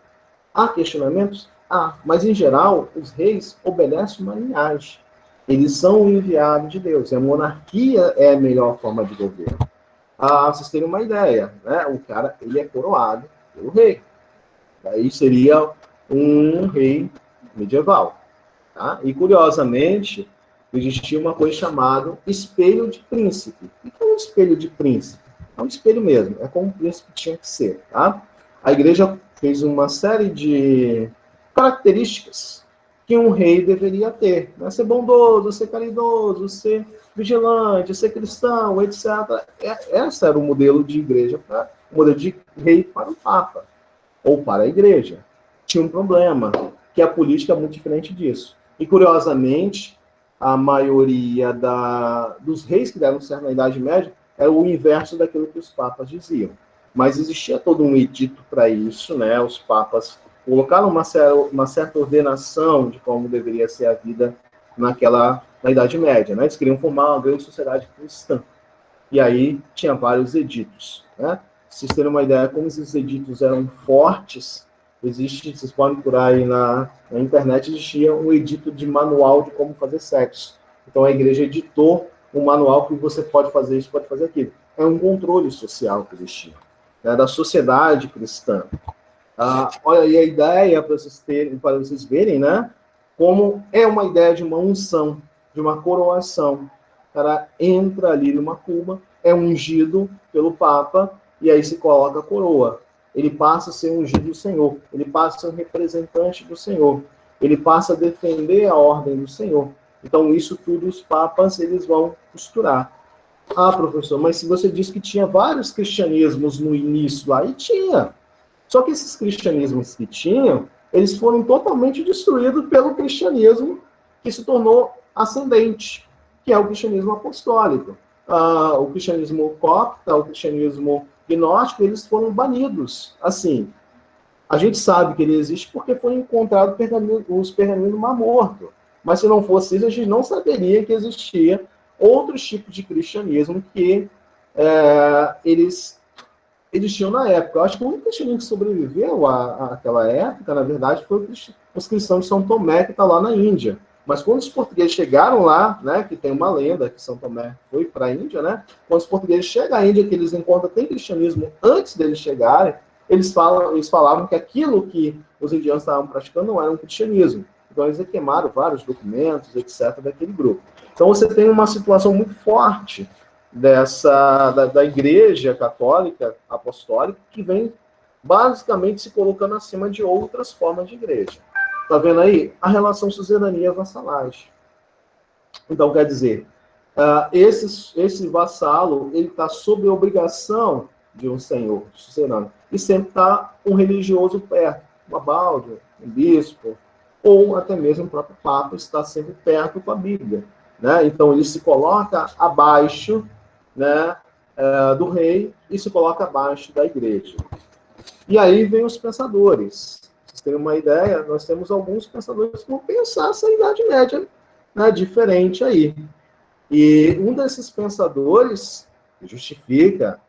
Há questionamentos? Há, mas em geral, os reis obedecem uma linhagem. Eles são o enviado de Deus. A monarquia é a melhor forma de governo. Vocês terem uma ideia, né? O cara, ele é coroado pelo rei. Aí seria um rei medieval. Tá? E, curiosamente, existia uma coisa chamada espelho de príncipe. O que é um espelho de príncipe? É um espelho mesmo, é como o príncipe tinha que ser. Tá? A igreja fez uma série de características que um rei deveria ter. Né? Ser bondoso, ser caridoso, ser vigilante, ser cristão, etc. Esse era o modelo de igreja, o modelo de rei para o Papa, ou para a igreja. Tinha um problema, que a política é muito diferente disso. E, curiosamente, a maioria dos reis que deram certo na Idade Média era o inverso daquilo que os papas diziam. Mas existia todo um edito para isso, né? Os papas colocaram uma certa ordenação de como deveria ser a vida na Idade Média, né? Eles queriam formar uma grande sociedade cristã. E aí tinha vários editos, né? Se vocês terem uma ideia como esses editos eram fortes, vocês podem procurar aí na internet, existia um edito de manual de como fazer sexo. Então a igreja editou um manual que você pode fazer isso, pode fazer aquilo. É um controle social que eles tinham, né, da sociedade cristã. Olha aí a ideia para vocês verem, né? Como é uma ideia de uma unção, de uma coroação. O cara entra ali numa cuba, é ungido pelo Papa, e aí se coloca a coroa. Ele passa a ser ungido do Senhor. Ele passa a ser um representante do Senhor. Ele passa a defender a ordem do Senhor. Então, isso tudo os papas eles vão costurar. Professor, mas se você disse que tinha vários cristianismos no início, aí tinha. Só que esses cristianismos que tinham, eles foram totalmente destruídos pelo cristianismo que se tornou ascendente, que é o cristianismo apostólico. O cristianismo copta, o cristianismo gnóstico, eles foram banidos. Assim, a gente sabe que ele existe porque foi encontrado os pergaminhos no Mar Morto. Mas se não fosse isso, a gente não saberia que existia outros tipos de cristianismo que eles tinham na época. Eu acho que o único cristianismo que sobreviveu àquela época, na verdade, foi os cristãos de São Tomé, que está lá na Índia. Mas quando os portugueses chegaram lá, né, que tem uma lenda que São Tomé foi para a Índia, né? Quando os portugueses chegam à Índia, que eles encontram tem cristianismo antes deles chegarem, eles falavam que aquilo que os indianos estavam praticando não era um cristianismo. Então eles queimaram vários documentos, etc., daquele grupo. Então você tem uma situação muito forte da Igreja Católica Apostólica, que vem basicamente se colocando acima de outras formas de igreja. Tá vendo aí? A relação suzerania-vassalagem. Então, quer dizer, esse vassalo, ele está sob a obrigação de um senhor, de suzerano, e sempre está um religioso perto, um abalde, um bispo, ou até mesmo o próprio Papa está sempre perto com a Bíblia. Né? Então, ele se coloca abaixo, né, do rei e se coloca abaixo da igreja. E aí vem os pensadores. Pra vocês terem uma ideia, nós temos alguns pensadores que vão pensar essa Idade Média, né, diferente aí. E um desses pensadores que justifica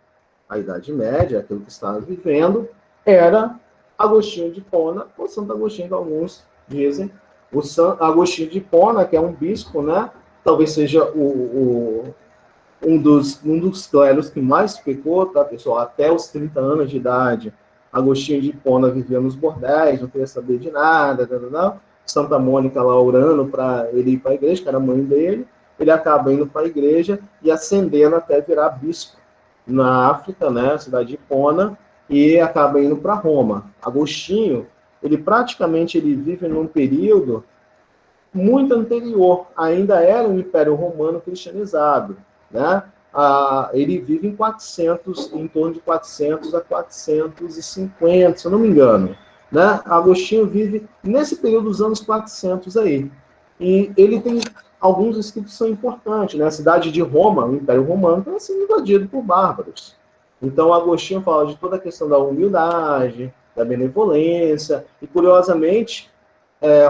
a Idade Média, aquilo que estava vivendo, era Agostinho de Hipona, ou Santo Agostinho, que alguns dizem. O Agostinho de Hipona, que é um bispo, né? Talvez seja um dos clérigos que mais pecou, tá, pessoal? Até os 30 anos de idade, Agostinho de Hipona vivia nos bordéis, não queria saber de nada, não. Santa Mônica lá orando para ele ir para a igreja, que era a mãe dele. Ele acaba indo para a igreja e ascendendo até virar bispo na África, né, cidade de Hipona, e acaba indo para Roma. Agostinho, ele vive num período muito anterior, ainda era um Império Romano cristianizado, né? Ele vive em torno de 400 a 450, se eu não me engano, né? Agostinho vive nesse período dos anos 400 aí. E ele tem alguns escritos que são importantes, né? A cidade de Roma, o Império Romano, está sendo invadido por bárbaros. Então, Agostinho fala de toda a questão da humildade, da benevolência, e curiosamente,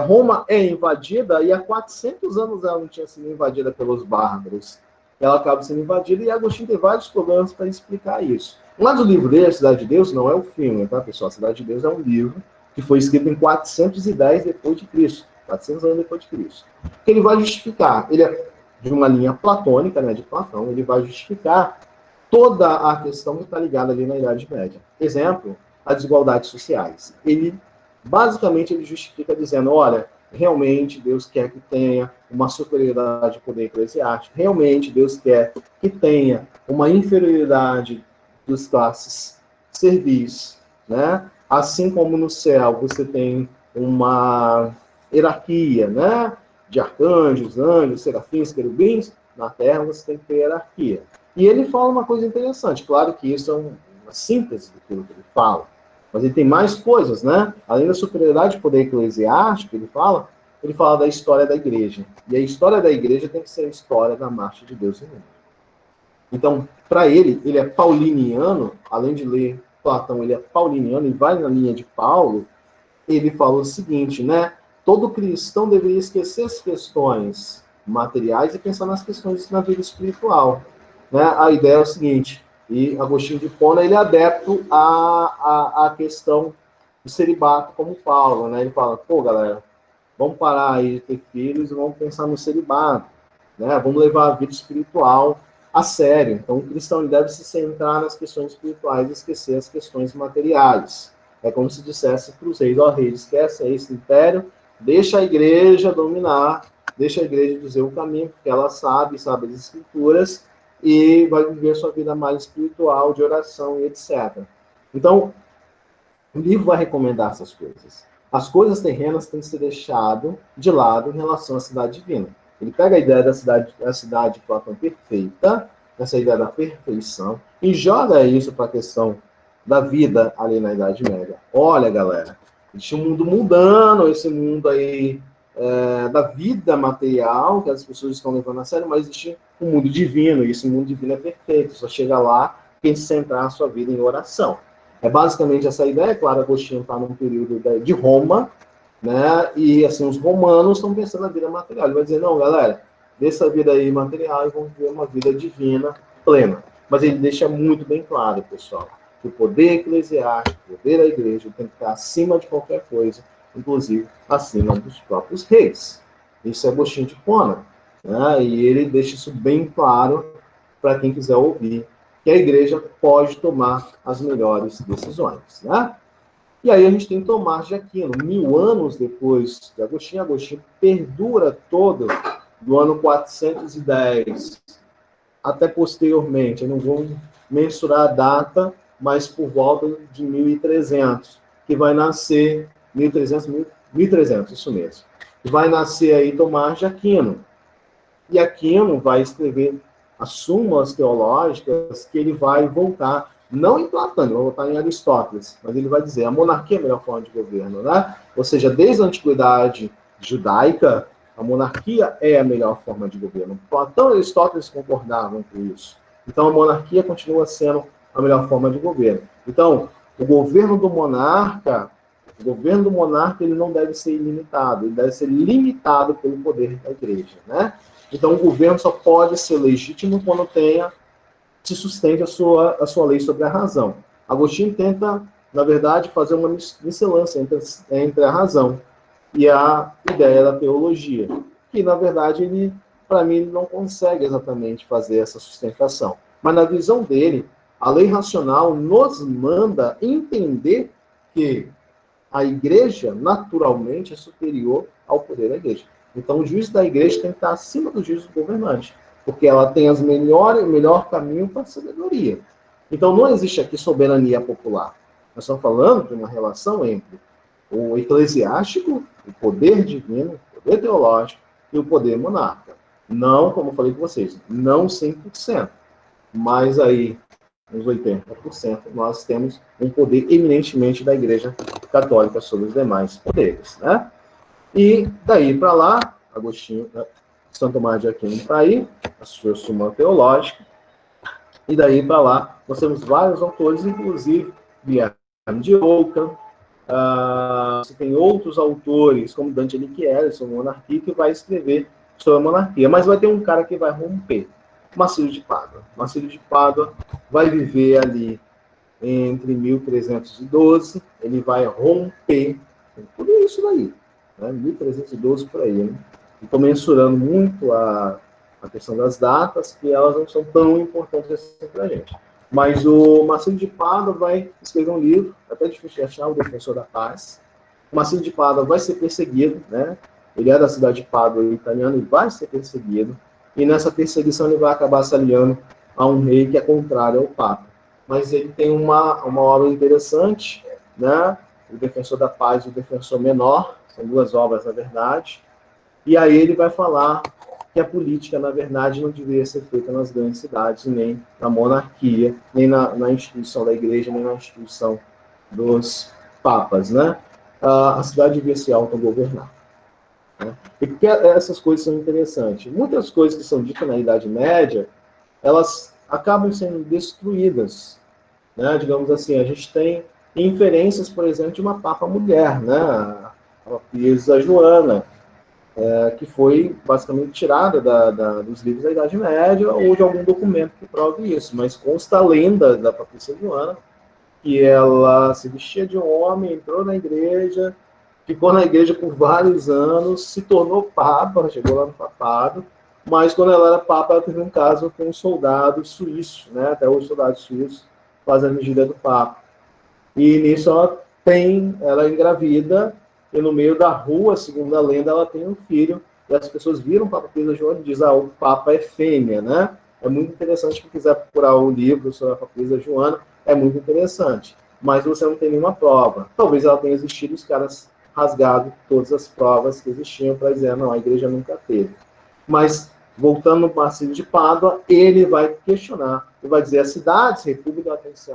Roma é invadida e há 400 anos ela não tinha sido invadida pelos bárbaros. Ela acaba sendo invadida e Agostinho tem vários problemas para explicar isso. Lá do livro dele, A Cidade de Deus, não é o filme, tá, pessoal? A Cidade de Deus é um livro que foi escrito em 410 depois de Cristo, 400 anos depois de Cristo. Que ele vai justificar, ele é de uma linha platônica, né, de Platão, ele vai justificar toda a questão que está ligada ali na Idade Média. Exemplo, as desigualdades sociais. Basicamente, ele justifica dizendo, olha, realmente Deus quer que tenha uma superioridade de poder eclesiástico, realmente Deus quer que tenha uma inferioridade dos classes serviços, né? Assim como no céu você tem uma hierarquia, né? De arcanjos, anjos, serafins, querubins, na terra você tem que ter hierarquia. E ele fala uma coisa interessante, claro que isso é uma síntese daquilo que ele fala, mas ele tem mais coisas, né? Além da superioridade de poder eclesiástico, ele fala da história da igreja. E a história da igreja tem que ser a história da marcha de Deus no mundo. Então, para ele é pauliniano, além de ler Platão, ele é pauliniano e vai na linha de Paulo. Ele fala o seguinte, né? Todo cristão deveria esquecer as questões materiais e pensar nas questões na vida espiritual. Né? A ideia é o seguinte, e Agostinho de Hipona, ele é adepto à questão do celibato como Paulo, né? Ele fala, pô, galera, vamos parar aí de ter filhos e vamos pensar no celibato, né? Vamos levar a vida espiritual a sério. Então, o cristão deve se centrar nas questões espirituais e esquecer as questões materiais. É como se dissesse para os reis, ó, reis, esquece esse império, deixa a igreja dominar, deixa a igreja dizer o caminho, porque ela sabe as escrituras, e vai viver a sua vida mais espiritual, de oração e etc. Então, o livro vai recomendar essas coisas. As coisas terrenas têm que ser deixado de lado em relação à cidade divina. Ele pega a ideia da cidade de Platão perfeita, essa ideia da perfeição, e joga isso para a questão da vida ali na Idade Média. Olha, galera, existe um mundo mundano, esse mundo aí da vida material, que as pessoas estão levando a sério, mas existe um mundo divino, e esse mundo divino é perfeito, só chega lá quem centrar a sua vida em oração. É basicamente essa ideia, claro, Agostinho está num período de Roma, né, e assim, os romanos estão pensando na vida material, ele vai dizer, não, galera, dessa vida aí material e vamos viver uma vida divina plena. Mas ele deixa muito bem claro, pessoal, que o poder eclesiástico, o poder da igreja tem que estar acima de qualquer coisa, inclusive acima dos próprios reis. Isso é Agostinho de Hipona, né? E ele deixa isso bem claro para quem quiser ouvir, que a igreja pode tomar as melhores decisões. Né? E aí a gente tem Tomás de Aquino, 1000 anos depois de Agostinho. Agostinho perdura todo do ano 410 até posteriormente. Eu não vou mensurar a data, mas por volta de 1300, que vai nascer 1300, isso mesmo. Vai nascer aí Tomás de Aquino. E Aquino vai escrever as súmulas teológicas que ele vai voltar, não em Platão, ele vai voltar em Aristóteles, mas ele vai dizer a monarquia é a melhor forma de governo, né? Ou seja, desde a antiguidade judaica, a monarquia é a melhor forma de governo. Platão e Aristóteles concordavam com isso. Então, a monarquia continua sendo a melhor forma de governo. Então, O governo do monarca, ele não deve ser ilimitado, ele deve ser limitado pelo poder da igreja, né? Então, o governo só pode ser legítimo quando se sustente a sua lei sobre a razão. Agostinho tenta, na verdade, fazer uma miscelância entre a razão e a ideia da teologia, que, na verdade, para mim, ele não consegue exatamente fazer essa sustentação. Mas, na visão dele, a lei racional nos manda entender que a igreja, naturalmente, é superior ao poder da igreja. Então, o juiz da igreja tem que estar acima do juiz do governante, porque ela tem o melhor caminho para a sabedoria. Então, não existe aqui soberania popular. Nós estamos falando de uma relação entre o eclesiástico, o poder divino, o poder teológico e o poder monarca. Não, como eu falei com vocês, não 100%, mas aí uns 80%, nós temos um poder eminentemente da Igreja Católica sobre os demais poderes, né? E daí para lá, Agostinho, São Tomás de Aquino está aí, a sua Súmula Teológica, e daí para lá nós temos vários autores, inclusive Guilherme de Ockham, você tem outros autores, como Dante Alighieri, sobre a monarquia, que vai escrever sobre a monarquia, mas vai ter um cara que vai romper, Marcílio de Pádua. Marcílio de Pádua vai viver ali entre 1312, ele vai romper tudo isso daí, né? 1312 por aí, né? Estou mensurando muito a questão das datas, que elas não são tão importantes assim para a gente. Mas o Marcílio de Pádua vai escrever um livro, até difícil de achar, O Defensor da Paz. O Marcílio de Pádua vai ser perseguido, né? Ele é da cidade de Pádua, italiano, e vai ser perseguido. E nessa perseguição ele vai acabar se aliando a um rei que é contrário ao Papa. Mas ele tem uma obra interessante, né? O Defensor da Paz e o Defensor Menor, são duas obras, na verdade. E aí ele vai falar que a política, na verdade, não deveria ser feita nas grandes cidades, nem na monarquia, nem na instituição da igreja, nem na instituição dos papas, né? A cidade devia se autogovernar. Né? E porque essas coisas são interessantes. Muitas coisas que são ditas na Idade Média, elas acabam sendo destruídas, né? Digamos assim, a gente tem inferências, por exemplo, de uma papa mulher, né? A papisa Joana, que foi basicamente tirada dos livros da Idade Média ou de algum documento que prove isso, mas consta a lenda da papisa Joana, que ela se vestia de homem, entrou na igreja, ficou na igreja por vários anos, se tornou papa, chegou lá no papado, mas quando ela era papa, ela teve um caso com um soldado suíço, né? Até hoje, soldado suíço fazendo a vigília do papa. E nisso ela engravida, e no meio da rua, segundo a lenda, ela tem um filho, e as pessoas viram o Papa Pio João e dizem, o Papa é fêmea, né? É muito interessante, quem quiser procurar o livro sobre a Papisa Joana, é muito interessante. Mas você não tem nenhuma prova. Talvez ela tenha existido, os caras rasgado todas as provas que existiam para dizer, não, a igreja nunca teve. Mas, voltando no Marcílio de Pádua, ele vai questionar, ele vai dizer, as cidades, república, têm que se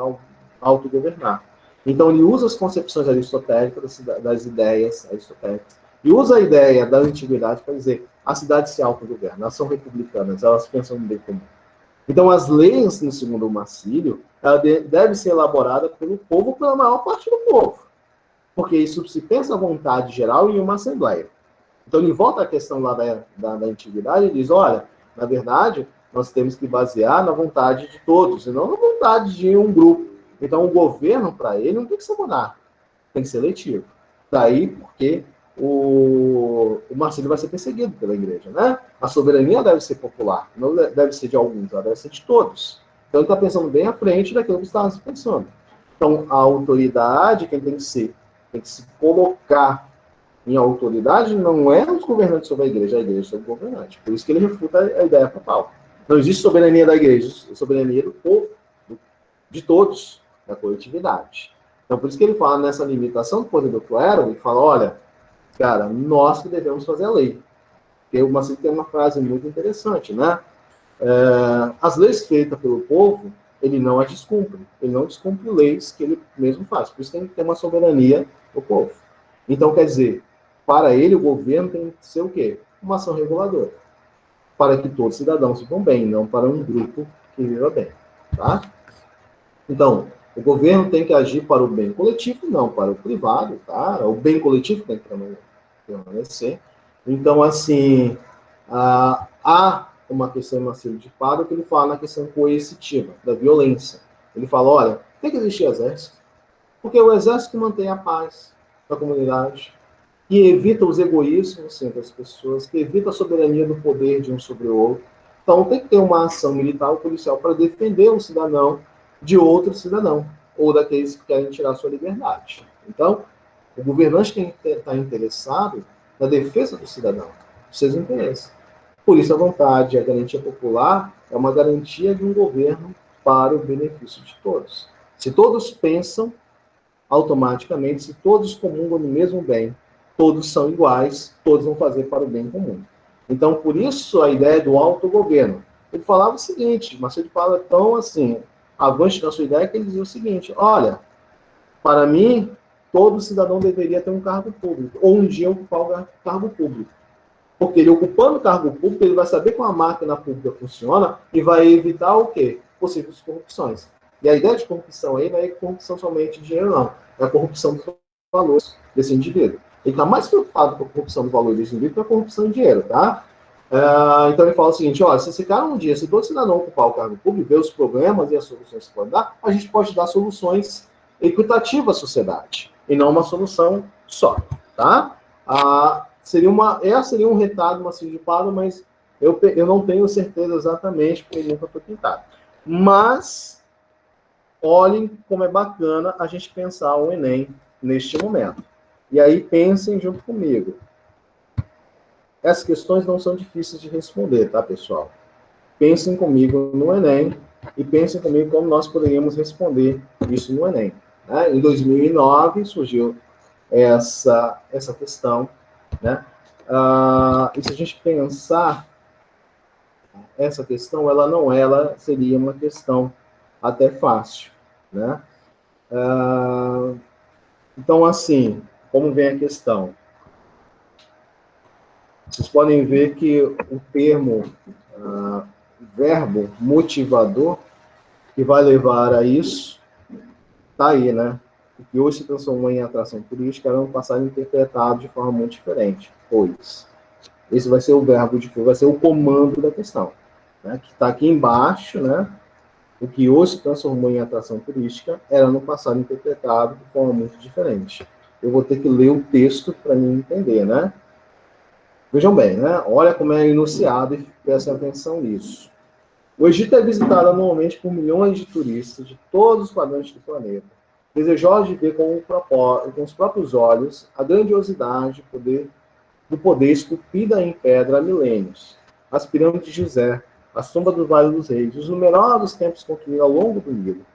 autogovernar. Então, ele usa as concepções aristotélicas, das ideias aristotélicas, e usa a ideia da antiguidade para dizer, as cidades se autogovernam, elas são republicanas, elas pensam no bem comum. Então, as leis, no segundo Marcílio, ela deve ser elaborada pelo povo, pela maior parte do povo. Porque isso se pensa a vontade geral em uma assembleia. Então, ele volta à questão lá da antiguidade e diz, olha, na verdade, nós temos que basear na vontade de todos, e não na vontade de um grupo. Então, o governo, para ele, não tem que ser monarca, tem que ser eletivo. Daí porque o Marcílio vai ser perseguido pela igreja, né? A soberania deve ser popular, não deve ser de alguns, ela deve ser de todos. Então, ele está pensando bem à frente daquilo que estava pensando. Então, a autoridade, quem tem que se colocar em autoridade, não é os governantes sobre a igreja sobre o governante. Por isso que ele refuta a ideia papal. Não existe soberania da igreja, soberania do povo, de todos, da coletividade. Então, por isso que ele fala nessa limitação do poder do clero, ele fala, olha, cara, nós que devemos fazer a lei. Porque o Marcílio tem uma frase muito interessante, né? As leis feitas pelo povo, ele não as descumpre. Ele não descumpre leis que ele mesmo faz. Por isso tem que ter uma soberania do povo. Então, quer dizer, para ele, o governo tem que ser o quê? Uma ação reguladora. Para que todos os cidadãos vivam bem, não para um grupo que viva bem. Tá? Então, O governo tem que agir para o bem coletivo, não para o privado, tá? O bem coletivo tem que permanecer. Então, assim, há uma questão massiva de Padua que ele fala na questão coercitiva, da violência. Ele fala, olha, tem que existir exército, porque é o exército que mantém a paz da comunidade, que evita os egoísmos entre as pessoas, que evita a soberania do poder de um sobre o outro. Então, tem que ter uma ação militar ou policial para defender um cidadão de outro cidadão, ou daqueles que querem tirar sua liberdade. Então, o governante tem que estar interessado na defesa do cidadão, dos seus interesses. Por isso, a vontade, a garantia popular é uma garantia de um governo para o benefício de todos. Se todos pensam, automaticamente, se todos comungam no mesmo bem, todos são iguais, todos vão fazer para o bem comum. Então, por isso, a ideia do autogoverno. Ele falava o seguinte, Marcelo de Paula é tão, assim, avante na sua ideia, que ele dizia o seguinte, olha, para mim, todo cidadão deveria ter um cargo público, ou um dia ocupar o cargo público. Porque ele ocupando o cargo público, ele vai saber como a máquina pública funciona e vai evitar o quê? Possíveis corrupções. E a ideia de corrupção aí não é corrupção somente de dinheiro, não. É a corrupção dos valores desse indivíduo. Ele está mais preocupado com a corrupção do valor desse indivíduo que a corrupção de dinheiro, tá? Então ele fala o seguinte, olha, se esse cara um dia, se todo cidadão ocupar o cargo público, ver os problemas e as soluções que pode dar, a gente pode dar soluções equitativas à sociedade, e não uma solução só, tá? Seria um retalho massivo de Padua, mas eu não tenho certeza exatamente, porque ele nunca foi pintado. Mas, olhem como é bacana a gente pensar o Enem neste momento. E aí, pensem junto comigo. Essas questões não são difíceis de responder, tá, pessoal? Pensem comigo no Enem e pensem comigo como nós poderíamos responder isso no Enem. Né? Em 2009, surgiu essa questão, né? E se a gente pensar, essa questão, ela seria uma questão até fácil, né? Então, assim, como vem a questão? Vocês podem ver que o termo verbo motivador, que vai levar a isso, tá aí, né? O que hoje se transformou em atração turística era no passado interpretado de forma muito diferente. Pois, esse vai ser o verbo vai ser o comando da questão, né? Que está aqui embaixo, né? O que hoje se transformou em atração turística era no passado interpretado de forma muito diferente. Eu vou ter que ler o texto para me entender, né? Vejam bem, né? Olha como é enunciado e prestem atenção nisso. O Egito é visitado anualmente por milhões de turistas de todos os quadrantes do planeta, desejosos de ver com os próprios olhos a grandiosidade do poder esculpida em pedra há milênios, as pirâmides de Gizé, a sombra do Vale dos Reis, os numerosos templos construídos ao longo do Nilo.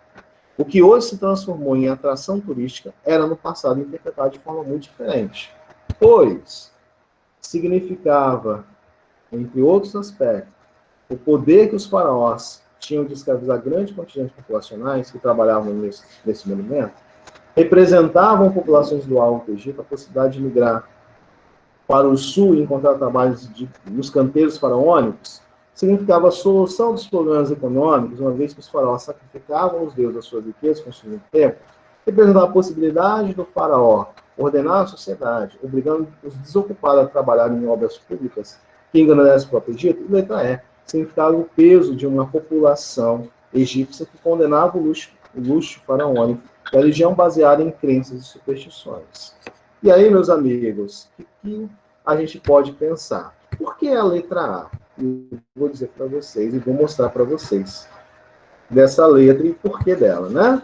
O que hoje se transformou em atração turística era no passado interpretado de forma muito diferente, pois significava, entre outros aspectos, o poder que os faraós tinham de escravizar grandes contingentes populacionais que trabalhavam nesse monumento, representavam populações do Alto Egito a possibilidade de migrar para o sul e encontrar trabalhos nos canteiros faraônicos, significava a solução dos problemas econômicos, uma vez que os faraós sacrificavam os deuses das suas riquezas, consumindo tempo, representava a possibilidade do faraó ordenar a sociedade, obrigando os desocupados a trabalhar em obras públicas que engrandecem o próprio Egito. E letra E, significava o peso de uma população egípcia que condenava o luxo faraônico e a religião baseada em crenças e superstições. E aí, meus amigos, o que a gente pode pensar? Por que a letra A? Eu vou dizer para vocês e vou mostrar para vocês dessa letra e porquê dela, né?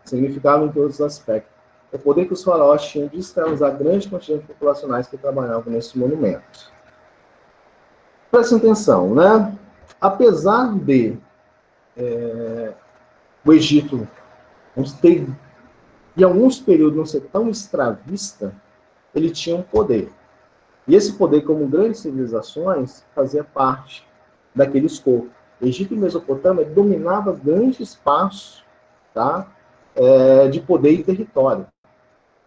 Significado em todos os aspectos. O poder que os faraós tinham de escravizar grandes contingentes populacionais que trabalhavam nesse monumento. Prestem atenção, né? Apesar de o Egito ter, em alguns períodos, não ser tão escravista, ele tinha um poder. E esse poder, como grandes civilizações, fazia parte daquele escopo. Egito e Mesopotâmia dominava grandes espaços, tá? De poder e território.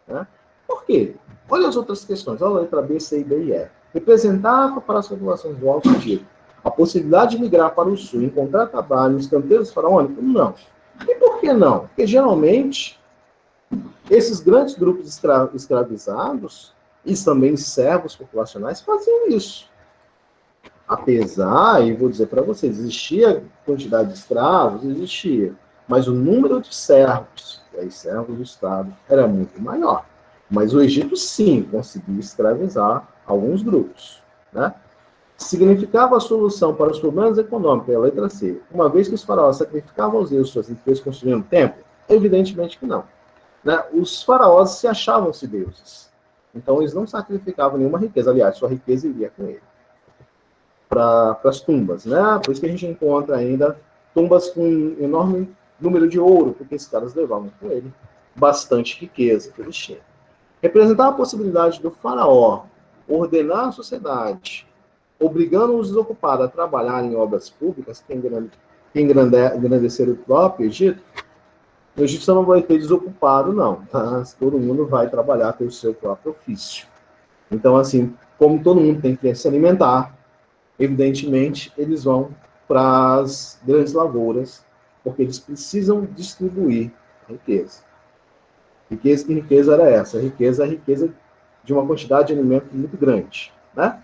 Né? Por quê? Olha as outras questões. Olha a letra B, C, D e E. Representava para as populações do Alto Egito A possibilidade de migrar para o sul, encontrar trabalho nos canteiros faraônicos? Não. E por que não? Porque geralmente esses grandes grupos escravizados e também servos populacionais faziam isso. Apesar, e vou dizer para vocês, existia quantidade de escravos, existia, mas o número de servos, e aí servos do Estado, era muito maior. Mas o Egito, sim, conseguia escravizar alguns grupos. Né? Significava a solução para os problemas econômicos, a letra C, uma vez que os faraós sacrificavam aos deuses suas riquezas construindo um templo? Evidentemente que não. Né? Os faraós se achavam-se deuses. Então, eles não sacrificavam nenhuma riqueza. Aliás, sua riqueza iria com ele. Para as tumbas, né? Por isso que a gente encontra ainda tumbas com um enorme número de ouro, porque esses caras levavam com ele bastante riqueza que eles tinham. Representar a possibilidade do faraó ordenar a sociedade, obrigando os desocupados a trabalhar em obras públicas, que engrandecer o próprio Egito, o Egito não vai ter desocupado, não. Tá? Todo mundo vai trabalhar pelo seu próprio ofício. Então, assim, como todo mundo tem que se alimentar, evidentemente, eles vão para as grandes lavouras, porque eles precisam distribuir a riqueza. Que riqueza era essa? A riqueza de uma quantidade de alimento muito grande, né?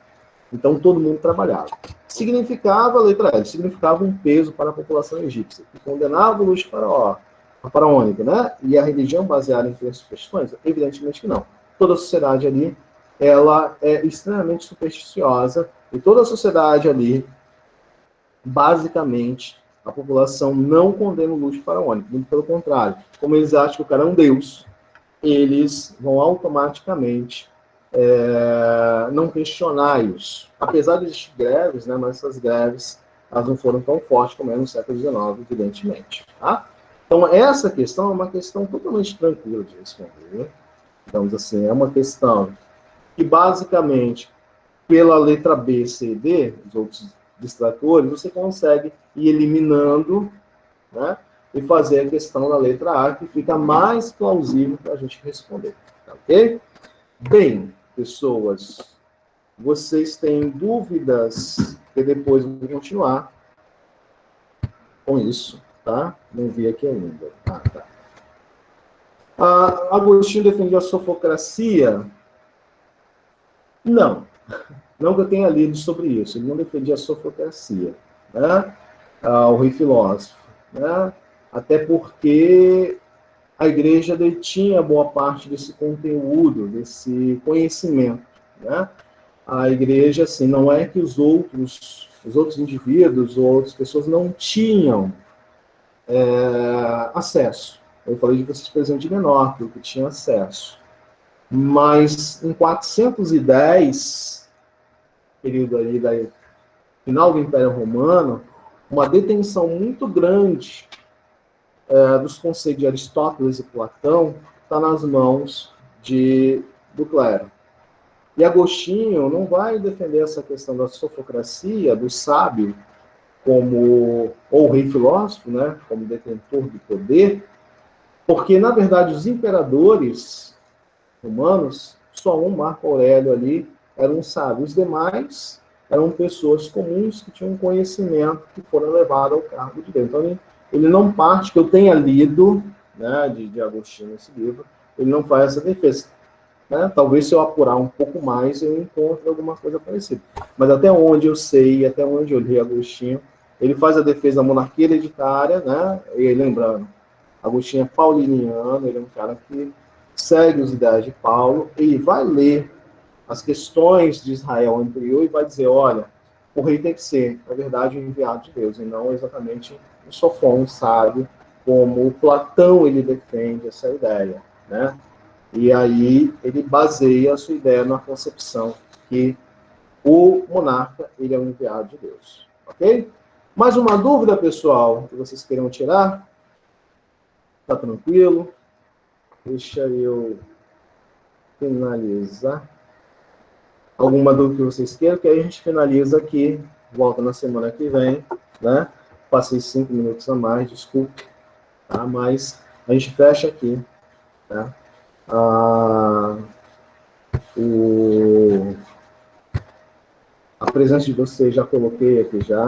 Então, todo mundo trabalhava. Significava, letra L, significava um peso para a população egípcia, que condenava o luxo faraônico, né? E a religião baseada em crenças questões? Evidentemente que não. Toda a sociedade ali, ela é extremamente supersticiosa, e toda a sociedade ali, basicamente, a população não condena o luxo faraônico, muito pelo contrário. Como eles acham que o cara é um deus, eles vão automaticamente não questionar isso. Apesar de existir greves, né, mas essas greves elas não foram tão fortes como era no século XIX, evidentemente. Tá? Então, essa questão é uma questão totalmente tranquila de responder. Então, assim, é uma questão que, basicamente, pela letra B, C, D, os outros distratores, você consegue ir eliminando, né, e fazer a questão da letra A, que fica mais plausível para a gente responder. Tá, ok? Bem, pessoas, vocês têm dúvidas? E depois vou continuar com isso, tá? Não vi aqui ainda. Ah, tá. Agostinho defendia a sofocracia? Não. Não que eu tenha lido sobre isso. Ele não defendia a sofocracia, né? O rei filósofo, né? Até porque a igreja detinha boa parte desse conteúdo, desse conhecimento, né? A igreja, assim, não é que os outros indivíduos ou outras pessoas não tinham acesso. Eu falei de vocês, por exemplo, de Menor, que tinha acesso. Mas em 410, período ali da final do Império Romano, uma detenção muito grande dos conceitos de Aristóteles e Platão está nas mãos do clero. E Agostinho não vai defender essa questão da sofocracia, do sábio, ou o rei filósofo, né, como detentor do poder, porque, na verdade, os imperadores romanos, só um, Marco Aurélio ali, era um sábio. Os demais eram pessoas comuns que tinham conhecimento que foram levados ao cargo de Deus. Então, ele não parte, que eu tenha lido, né, de Agostinho esse livro, ele não faz essa defesa. Né? Talvez se eu apurar um pouco mais, eu encontre alguma coisa parecida. Mas até onde eu sei, até onde eu li Agostinho, ele faz a defesa da monarquia hereditária, né? E lembrando, Agostinho é pauliniano, ele é um cara que segue os ideais de Paulo, ele vai ler as questões de Israel anterior e vai dizer, olha, o rei tem que ser, na verdade, o enviado de Deus, e não exatamente um sofão, um sábio, como o Platão ele defende essa ideia, né? E aí ele baseia a sua ideia na concepção que o monarca ele é um enviado de Deus, ok? Mais uma dúvida, pessoal, que vocês queiram tirar? Tá tranquilo? Deixa eu finalizar. Alguma dúvida que vocês queiram, que aí a gente finaliza aqui, volta na semana que vem, né? Passei 5 minutos a mais, desculpe, tá? Mas a gente fecha aqui, tá? A presença de vocês já coloquei aqui já.